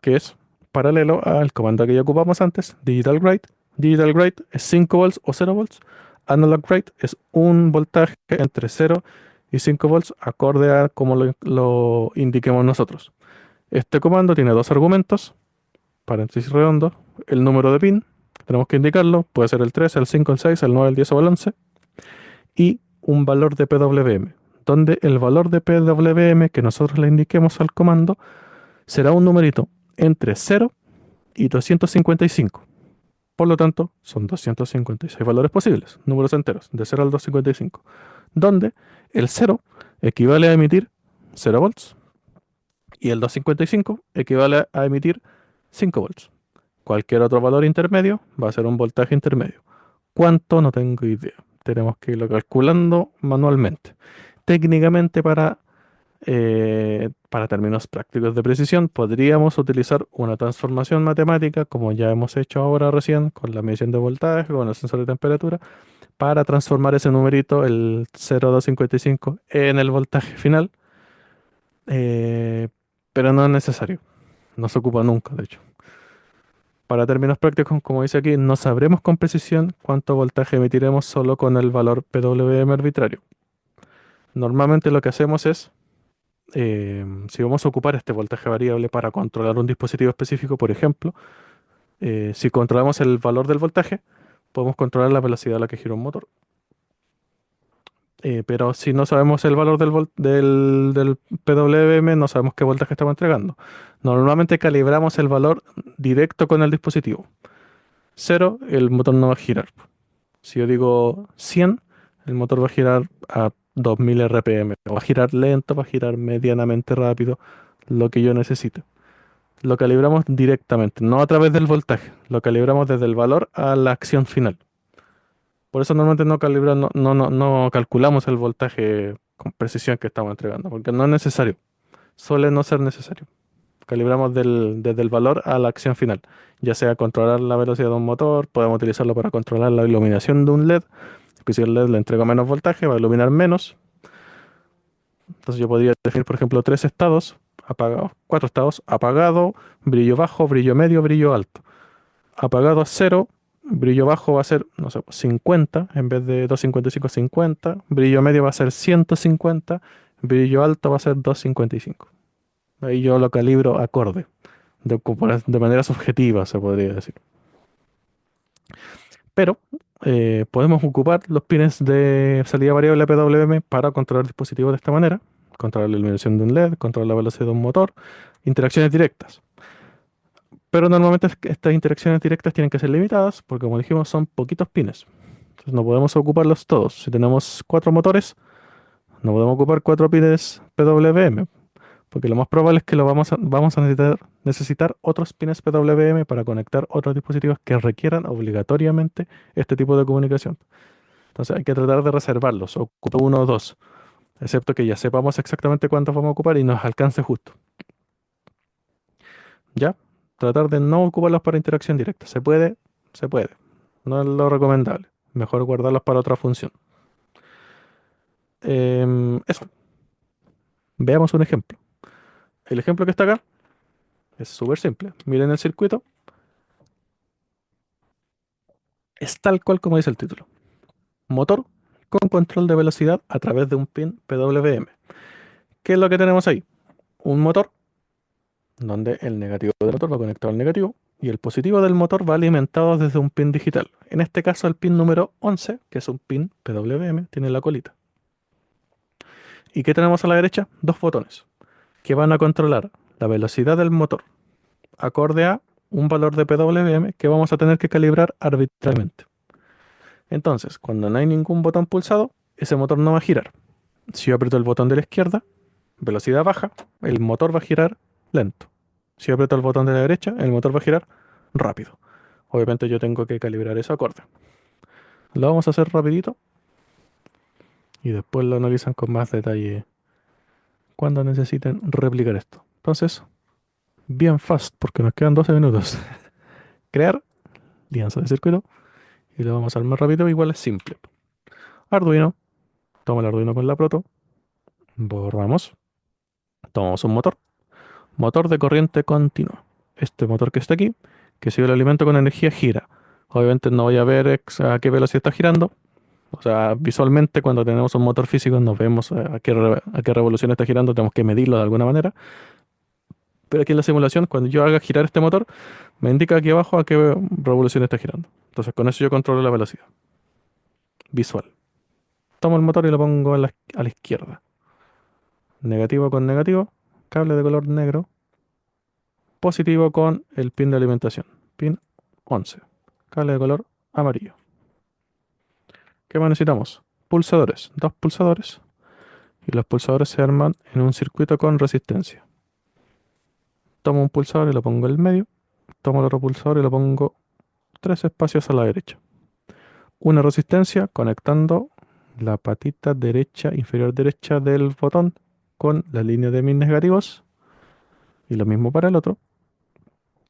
que es paralelo al comando que ya ocupamos antes, digital write. Digital write es 5 volts o 0 volts. Analog write es un voltaje entre 0 y 5 volts acorde a como lo indiquemos nosotros. Este comando tiene dos argumentos, paréntesis redondo, el número de pin, tenemos que indicarlo, puede ser el 3, el 5, el 6, el 9, el 10 o el 11, y un valor de PWM, donde el valor de PWM que nosotros le indiquemos al comando será un numerito entre 0 y 255. Por lo tanto, son 256 valores posibles, números enteros, de 0 al 255, donde el 0 equivale a emitir 0 volts y el 255 equivale a emitir 5 volts. Cualquier otro valor intermedio va a ser un voltaje intermedio. ¿Cuánto? No tengo idea. Tenemos que irlo calculando manualmente. Técnicamente para términos prácticos de precisión, podríamos utilizar una transformación matemática, como ya hemos hecho ahora recién, con la medición de voltaje, con el sensor de temperatura, para transformar ese numerito, el 0,255, en el voltaje final, eh, pero no es necesario, no se ocupa nunca, de hecho. Para términos prácticos, como dice aquí, no sabremos con precisión cuánto voltaje emitiremos solo con el valor PWM arbitrario. Normalmente lo que hacemos es, si vamos a ocupar este voltaje variable para controlar un dispositivo específico, por ejemplo, si controlamos el valor del voltaje, podemos controlar la velocidad a la que gira un motor. Pero si no sabemos el valor del PWM, no sabemos qué voltaje estamos entregando. Normalmente calibramos el valor directo con el dispositivo. 0, el motor no va a girar. Si yo digo 100, el motor va a girar a 2000 RPM. Va a girar lento, va a girar medianamente rápido, lo que yo necesito. Lo calibramos directamente, no a través del voltaje. Lo calibramos desde el valor a la acción final. Por eso normalmente no calculamos el voltaje con precisión que estamos entregando, porque no es necesario. Suele no ser necesario. Calibramos desde el valor a la acción final. Ya sea controlar la velocidad de un motor, podemos utilizarlo para controlar la iluminación de un LED. Que si el LED le entrego menos voltaje, va a iluminar menos. Entonces yo podría definir, por ejemplo, tres estados apagados, cuatro estados: apagado, brillo bajo, brillo medio, brillo alto. Apagado a cero, brillo bajo va a ser, no sé, 50 en vez de 255, 50. Brillo medio va a ser 150. Brillo alto va a ser 255. Ahí yo lo calibro acorde, de manera subjetiva, se podría decir. Pero podemos ocupar los pines de salida variable PWM para controlar dispositivos de esta manera. Controlar la iluminación de un LED, controlar la velocidad de un motor, interacciones directas. Pero normalmente estas interacciones directas tienen que ser limitadas porque, como dijimos, son poquitos pines. Entonces no podemos ocuparlos todos. Si tenemos cuatro motores, no podemos ocupar cuatro pines PWM, porque lo más probable es que vamos a necesitar otros pines PWM para conectar otros dispositivos que requieran obligatoriamente este tipo de comunicación. Entonces hay que tratar de reservarlos, ocupa uno o dos, excepto que ya sepamos exactamente cuántos vamos a ocupar y nos alcance justo. ¿Ya? Tratar de no ocuparlos para interacción directa. ¿Se puede? Se puede. No es lo recomendable. Mejor guardarlos para otra función. Eso. Veamos un ejemplo. El ejemplo que está acá es súper simple. Miren el circuito. Es tal cual como dice el título. Motor con control de velocidad a través de un pin PWM. ¿Qué es lo que tenemos ahí? Un motor donde el negativo del motor va conectado al negativo y el positivo del motor va alimentado desde un pin digital. En este caso el pin número 11, que es un pin PWM, tiene la colita. ¿Y qué tenemos a la derecha? Dos botones que van a controlar la velocidad del motor acorde a un valor de PWM que vamos a tener que calibrar arbitrariamente. Entonces, cuando no hay ningún botón pulsado, ese motor no va a girar. Si yo aprieto el botón de la izquierda, velocidad baja, el motor va a girar lento. Si yo aprieto el botón de la derecha, el motor va a girar rápido. Obviamente yo tengo que calibrar eso acorde. Lo vamos a hacer rapidito y después lo analizan con más detalle cuando necesiten replicar esto. Entonces, bien fast, porque nos quedan 12 minutos. Crear lienzo de circuito y lo vamos a hacer más rápido, igual es simple. Arduino, toma el Arduino con la proto, borramos, tomamos un motor de corriente continua. Este motor que está aquí, que si yo lo alimento con energía, gira. Obviamente no voy a ver a qué velocidad está girando. O sea, visualmente cuando tenemos un motor físico nos vemos a qué revolución está girando, tenemos que medirlo de alguna manera. Pero aquí en la simulación, cuando yo haga girar este motor, me indica aquí abajo a qué revolución está girando. Entonces con eso yo controlo la velocidad visual. Tomo el motor y lo pongo a la izquierda. Negativo con negativo, cable de color negro. Positivo con el pin de alimentación, pin 11, cable de color amarillo. ¿Qué más necesitamos? Pulsadores, dos pulsadores. y los pulsadores se arman en un circuito con resistencia. Tomo un pulsador y lo pongo en el medio, tomo el otro pulsador y lo pongo 3 espacios a la derecha. Una resistencia conectando la patita derecha, inferior derecha del botón con la línea de mis negativos y lo mismo para el otro.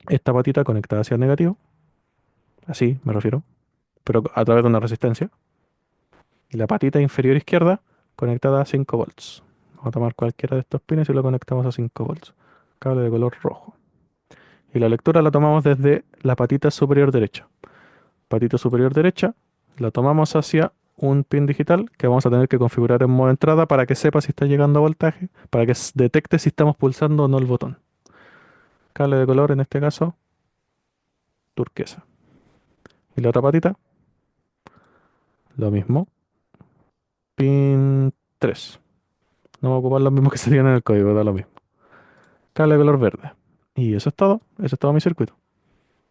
Esta patita conectada hacia el negativo, así me refiero, pero a través de una resistencia. Y la patita inferior izquierda conectada a 5 volts. Vamos a tomar cualquiera de estos pines y lo conectamos a 5 volts. Cable de color rojo. Y la lectura la tomamos desde la patita superior derecha. Patita superior derecha, la tomamos hacia un pin digital que vamos a tener que configurar en modo entrada para que sepa si está llegando voltaje, para que detecte si estamos pulsando o no el botón. Cable de color, en este caso, turquesa. Y la otra patita, lo mismo. Pin 3. No voy a ocupar los mismos que salían en el código, da lo mismo. Cable de color verde. Y eso es todo mi circuito.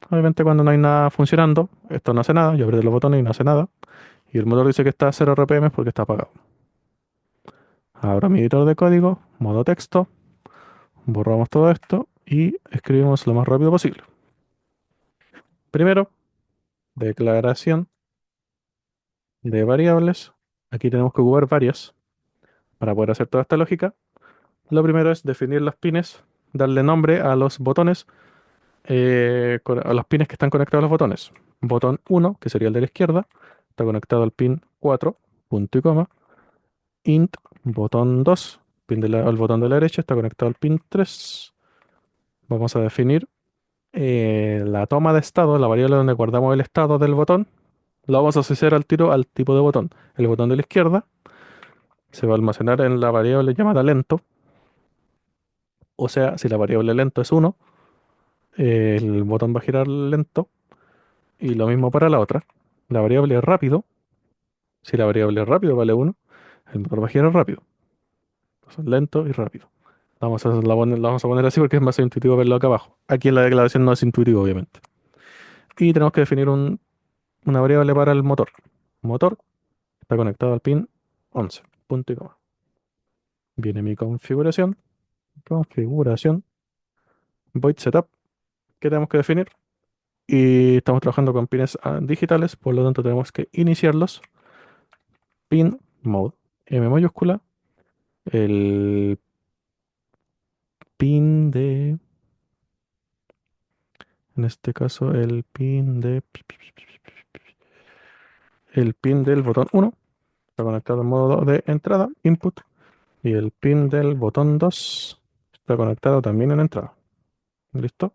Obviamente cuando no hay nada funcionando, esto no hace nada, yo aprieto los botones y no hace nada. Y el motor dice que está a 0 RPM porque está apagado. Abro mi editor de código, modo texto, borramos todo esto y escribimos lo más rápido posible. Primero, declaración de variables. Aquí tenemos que ocupar varias para poder hacer toda esta lógica. Lo primero es definir los pines, darle nombre a los botones, a los pines que están conectados a los botones. Botón 1, que sería el de la izquierda, está conectado al pin 4, punto y coma. Int, botón 2, al botón de la derecha, está conectado al pin 3. Vamos a definir la toma de estado, la variable donde guardamos el estado del botón. Lo vamos a asociar al tiro al tipo de botón. El botón de la izquierda se va a almacenar en la variable llamada lento. O sea, si la variable lento es 1, el botón va a girar lento. Y lo mismo para la otra. La variable rápido, si la variable rápido vale 1, el motor va a girar rápido. Entonces, lento y rápido. La vamos a poner así porque es más intuitivo verlo acá abajo. Aquí en la declaración no es intuitivo, obviamente. Y tenemos que definir una variable para el motor. Motor está conectado al pin 11. Punto y coma. Viene mi configuración. Configuración. Void setup. Que tenemos que definir. Y estamos trabajando con pines digitales. Por lo tanto, tenemos que iniciarlos. Pin mode. M mayúscula. El pin de... En este caso, el pin de... El pin del botón 1 está conectado en modo de entrada, input. Y el pin del botón 2 está conectado también en entrada. ¿Listo?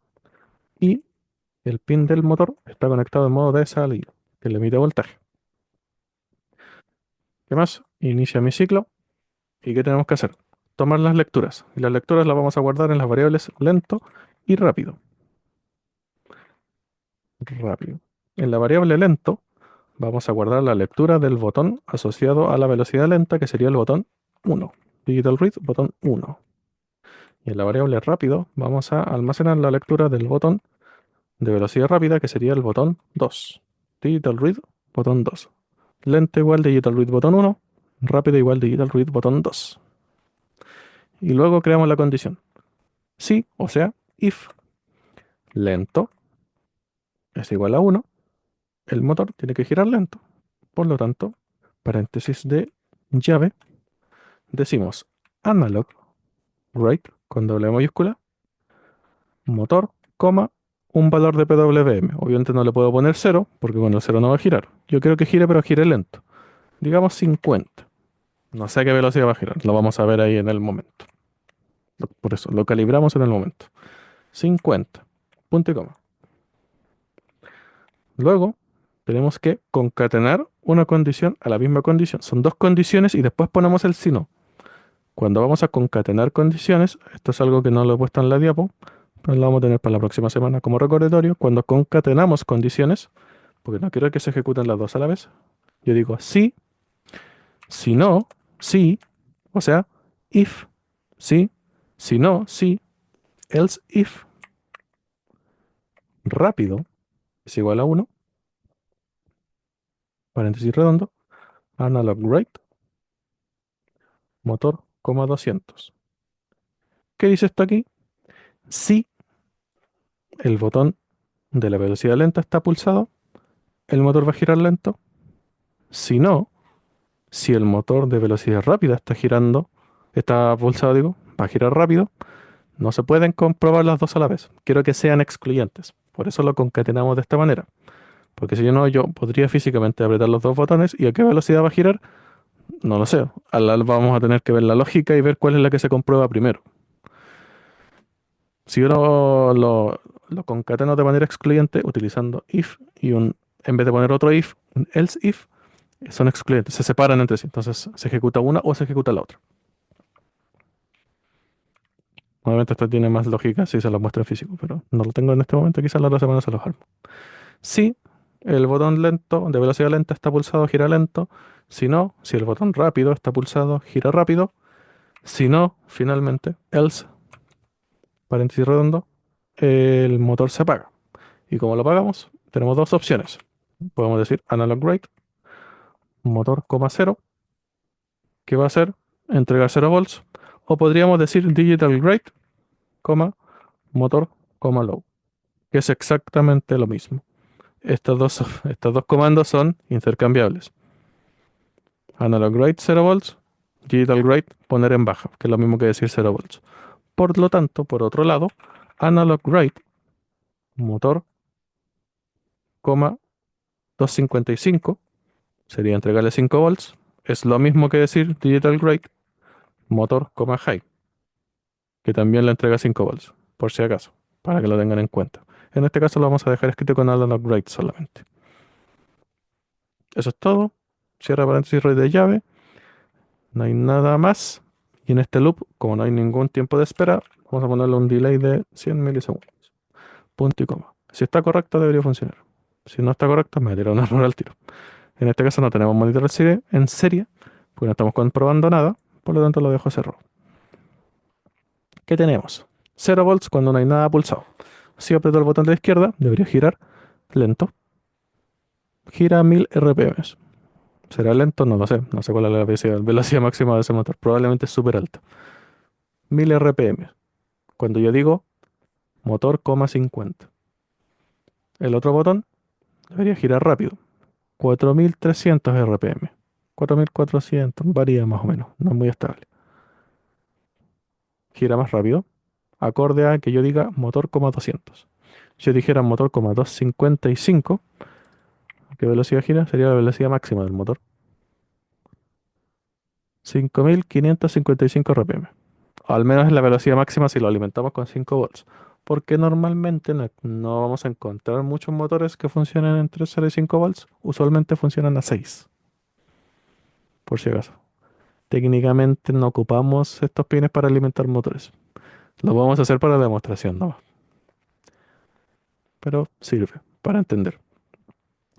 Y el pin del motor está conectado en modo de salida, que le emite voltaje. ¿Qué más? Inicia mi ciclo. ¿Y qué tenemos que hacer? Tomar las lecturas. Y las lecturas las vamos a guardar en las variables lento y rápido. Rápido. En la variable lento vamos a guardar la lectura del botón asociado a la velocidad lenta, que sería el botón 1. Digital read, botón 1. Y en la variable rápido vamos a almacenar la lectura del botón de velocidad rápida, que sería el botón 2. Digital read, botón 2. Lento igual digital read, botón 1. Rápido igual digital read, botón 2. Y luego creamos la condición. Si, o sea, if lento es igual a 1, el motor tiene que girar lento. Por lo tanto, paréntesis de llave, decimos analog rate con doble mayúscula, motor, coma, un valor de PWM. Obviamente no le puedo poner 0 porque con el 0 no va a girar. Yo quiero que gire, pero gire lento. Digamos 50. No sé a qué velocidad va a girar. Lo vamos a ver ahí en el momento. Por eso, lo calibramos en el momento. 50. Punto y coma. Luego, tenemos que concatenar una condición a la misma condición. Son dos condiciones y después ponemos el si no. Cuando vamos a concatenar condiciones, esto es algo que no lo he puesto en la diapo, pero lo vamos a tener para la próxima semana como recordatorio. Cuando concatenamos condiciones, porque no quiero que se ejecuten las dos a la vez, yo digo sí, si no, sí, o sea, if, sí, si no, sí, else if, rápido es igual a 1, paréntesis redondo, analog rate, motor, 200. ¿Qué dice esto aquí? Si el botón de la velocidad lenta está pulsado, el motor va a girar lento. Si no, si el motor de velocidad rápida está girando, está pulsado, digo, va a girar rápido. No se pueden comprobar las dos a la vez. Quiero que sean excluyentes. Por eso lo concatenamos de esta manera. Porque si yo no, yo podría físicamente apretar los dos botones y a qué velocidad va a girar, no lo sé. Vamos a tener que ver la lógica y ver cuál es la que se comprueba primero. Si yo lo concateno de manera excluyente utilizando if y en vez de poner otro if, un else if, son excluyentes, se separan entre sí. Entonces se ejecuta una o se ejecuta la otra. Obviamente esto tiene más lógica si se lo muestro en físico, pero no lo tengo en este momento, quizás la otra semana se los armo. Si el botón lento, de velocidad lenta, está pulsado, gira lento. Si no, si el botón rápido está pulsado, gira rápido. Si no, finalmente, else, paréntesis redondo, el motor se apaga. ¿Y como lo apagamos? Tenemos dos opciones. Podemos decir analog rate, motor, coma cero, que va a hacer entregar 0 volts. O podríamos decir digital rate, coma, motor, coma low, que es exactamente lo mismo. Estos dos comandos son intercambiables. Analog rate 0 volts, digital rate poner en baja, que es lo mismo que decir 0 volts. Por lo tanto, por otro lado, analog rate motor, coma 255 sería entregarle 5 volts. Es lo mismo que decir digital rate motor, coma high, que también le entrega 5 volts, por si acaso, para que lo tengan en cuenta. En este caso lo vamos a dejar escrito con analog rate solamente. Eso es todo. Cierra paréntesis rate de llave. No hay nada más. Y en este loop, como no hay ningún tiempo de espera, vamos a ponerle un delay de 100 milisegundos. Punto y coma. Si está correcto, debería funcionar. Si no está correcto, me dirá un error al tiro. En este caso no tenemos monitor en serie, porque no estamos comprobando nada, por lo tanto lo dejo cerrado. ¿Qué tenemos? 0 volts cuando no hay nada pulsado. Si aprieto el botón de la izquierda, debería girar lento. Gira a 1000 RPM. ¿Será lento? No lo sé. No sé cuál es la velocidad máxima de ese motor. Probablemente es súper alta. 1000 RPM. Cuando yo digo motor, 50. El otro botón debería girar rápido. 4300 RPM. 4400, varía más o menos, no es muy estable. Gira más rápido, acorde a que yo diga motor, 200. Si yo dijera motor, 255, ¿qué velocidad gira? Sería la velocidad máxima del motor. 5555 RPM. O al menos es la velocidad máxima si lo alimentamos con 5 volts. Porque normalmente no vamos a encontrar muchos motores que funcionen entre 0 y 5 volts. Usualmente funcionan a 6, por si acaso. Técnicamente no ocupamos estos pines para alimentar motores. Lo vamos a hacer para demostración, ¿no? Pero sirve para entender.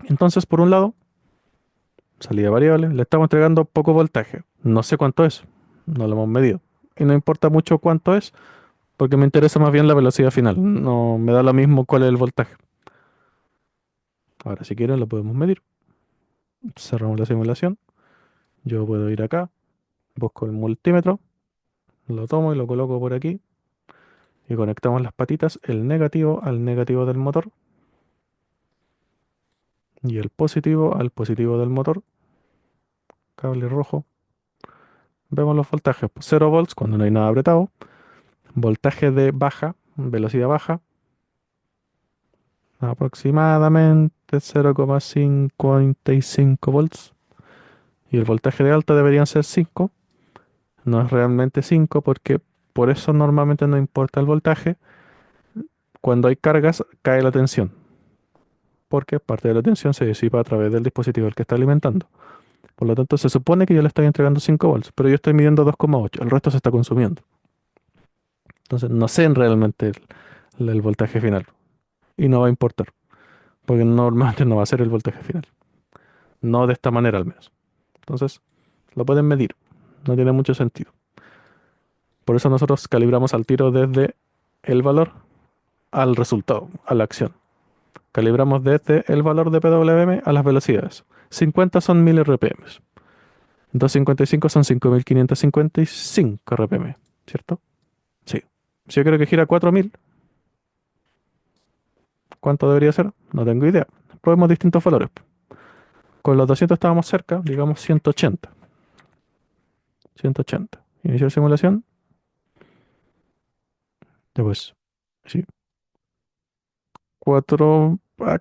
Entonces, por un lado, salida variable, le estamos entregando poco voltaje. No sé cuánto es, no lo hemos medido. Y no importa mucho cuánto es, porque me interesa más bien la velocidad final. No me da lo mismo cuál es el voltaje. Ahora, si quieren, lo podemos medir. Cerramos la simulación. Yo puedo ir acá, busco el multímetro, lo tomo y lo coloco por aquí. Y conectamos las patitas, el negativo al negativo del motor y el positivo al positivo del motor. Cable rojo. Vemos los voltajes. 0 volts cuando no hay nada apretado. Voltaje de baja, velocidad baja. Aproximadamente 0,55 volts. Y el voltaje de alta deberían ser 5. No es realmente 5 porque por eso normalmente no importa el voltaje. Cuando hay cargas cae la tensión. Porque parte de la tensión se disipa a través del dispositivo al que está alimentando. Por lo tanto, se supone que yo le estoy entregando 5 volts, pero yo estoy midiendo 2,8. El resto se está consumiendo. Entonces, no sé realmente el voltaje final. Y no va a importar, porque normalmente no va a ser el voltaje final. No de esta manera al menos. Entonces, lo pueden medir. No tiene mucho sentido. Por eso nosotros calibramos al tiro desde el valor al resultado, a la acción. Calibramos desde el valor de PWM a las velocidades. 50 son 1000 RPM. 255 son 5555 RPM, ¿cierto? Sí. Si yo creo que gira 4000, ¿cuánto debería ser? No tengo idea. Probemos distintos valores. Con los 200 estábamos cerca, digamos 180. 180. Iniciar simulación. Ya pues, sí.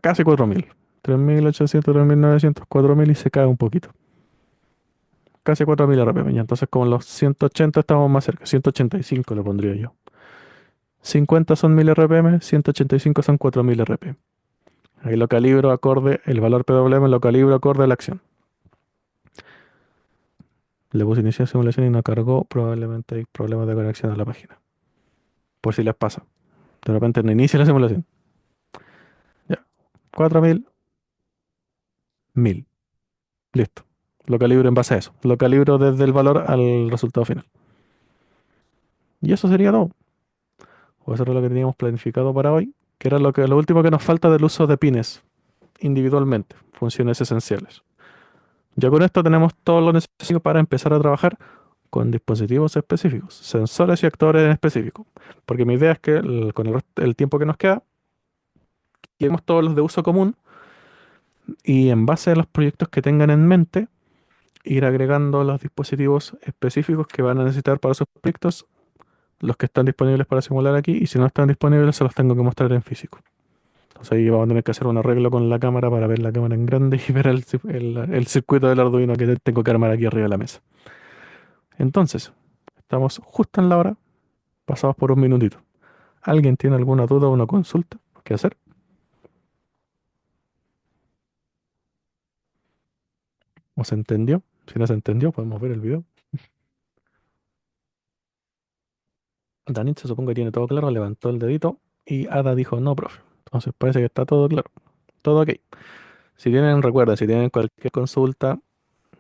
Casi 4000. 3800, 3900, 4000 y se cae un poquito. Casi 4000 RPM. Y entonces con los 180 estamos más cerca. 185 le pondría yo. 50 son 1000 RPM, 185 son 4000 RPM. Ahí lo calibro acorde, el valor PWM lo calibro acorde a la acción. Le puse iniciar simulación y no cargó. Probablemente hay problemas de conexión a la página. Por si les pasa. De repente no inicia la simulación. Ya. 4000, 1000. Listo. Lo calibro en base a eso. Lo calibro desde el valor al resultado final. Y eso sería todo. O eso era lo que teníamos planificado para hoy. Que era lo último que nos falta del uso de pines individualmente. Funciones esenciales. Ya con esto tenemos todo lo necesario para empezar a trabajar con dispositivos específicos, sensores y actores en específico. Porque mi idea es que con el tiempo que nos queda, llevemos todos los de uso común y en base a los proyectos que tengan en mente, ir agregando los dispositivos específicos que van a necesitar para sus proyectos, los que están disponibles para simular aquí, y si no están disponibles, se los tengo que mostrar en físico. Entonces ahí vamos a tener que hacer un arreglo con la cámara para ver la cámara en grande y ver el circuito del Arduino que tengo que armar aquí arriba de la mesa. Entonces, estamos justo en la hora, pasados por un minutito. ¿Alguien tiene alguna duda o una consulta que hacer? ¿O se entendió? Si no se entendió, podemos ver el video. Danit se supongo que tiene todo claro, levantó el dedito y Ada dijo no, profe. Entonces parece que está todo claro, todo ok. Si tienen, recuerden, si tienen cualquier consulta,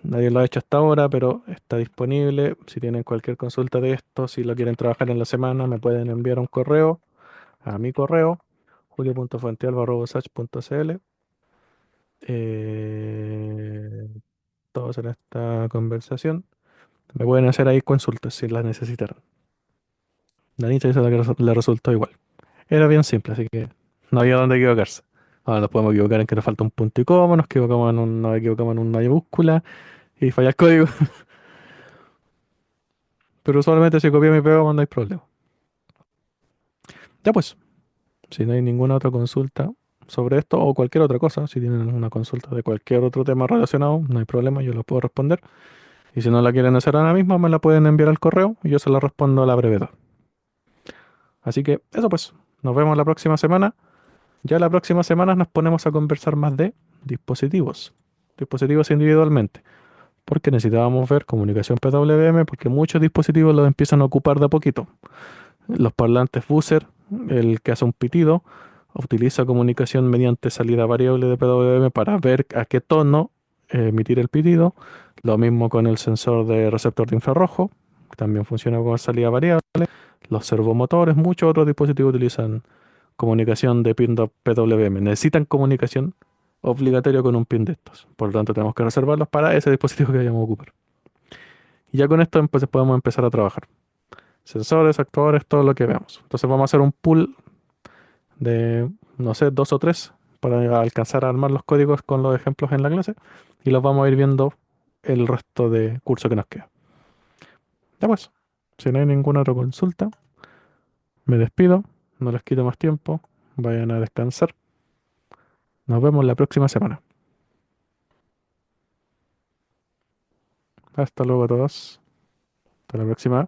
nadie lo ha hecho hasta ahora, pero está disponible. Si tienen cualquier consulta de esto, si lo quieren trabajar en la semana, me pueden enviar un correo a mi correo, julio.fuentealba@sach.cl. Eh, todos en esta conversación. Me pueden hacer ahí consultas si las necesitaran. Danita dice que le resultó igual. Era bien simple, así que no había dónde equivocarse. Ahora nos podemos equivocar en que nos falta un punto y coma, nos equivocamos en una mayúscula y falla el código. Pero usualmente si copio mi pego no hay problema. Ya pues, si no hay ninguna otra consulta sobre esto o cualquier otra cosa, si tienen una consulta de cualquier otro tema relacionado, no hay problema, yo lo puedo responder. Y si no la quieren hacer ahora mismo, me la pueden enviar al correo y yo se la respondo a la brevedad. Así que eso pues, nos vemos la próxima semana. Ya la próxima semana nos ponemos a conversar más de dispositivos, dispositivos individualmente, porque necesitábamos ver comunicación PWM, porque muchos dispositivos los empiezan a ocupar de a poquito. Los parlantes buzzer, el que hace un pitido, utiliza comunicación mediante salida variable de PWM para ver a qué tono emitir el pitido. Lo mismo con el sensor de receptor de infrarrojo, que también funciona con salida variable. Los servomotores, muchos otros dispositivos utilizan comunicación de pin de PWM. Necesitan comunicación obligatoria con un pin de estos. Por lo tanto, tenemos que reservarlos para ese dispositivo que vayamos a ocupar. Y ya con esto pues, podemos empezar a trabajar. Sensores, actuadores, todo lo que veamos. Entonces vamos a hacer un pool de, no sé, dos o tres para alcanzar a armar los códigos con los ejemplos en la clase. Y los vamos a ir viendo el resto de curso que nos queda. Ya pues, si no hay ninguna otra consulta, me despido. No les quito más tiempo. Vayan a descansar. Nos vemos la próxima semana. Hasta luego a todos. Hasta la próxima.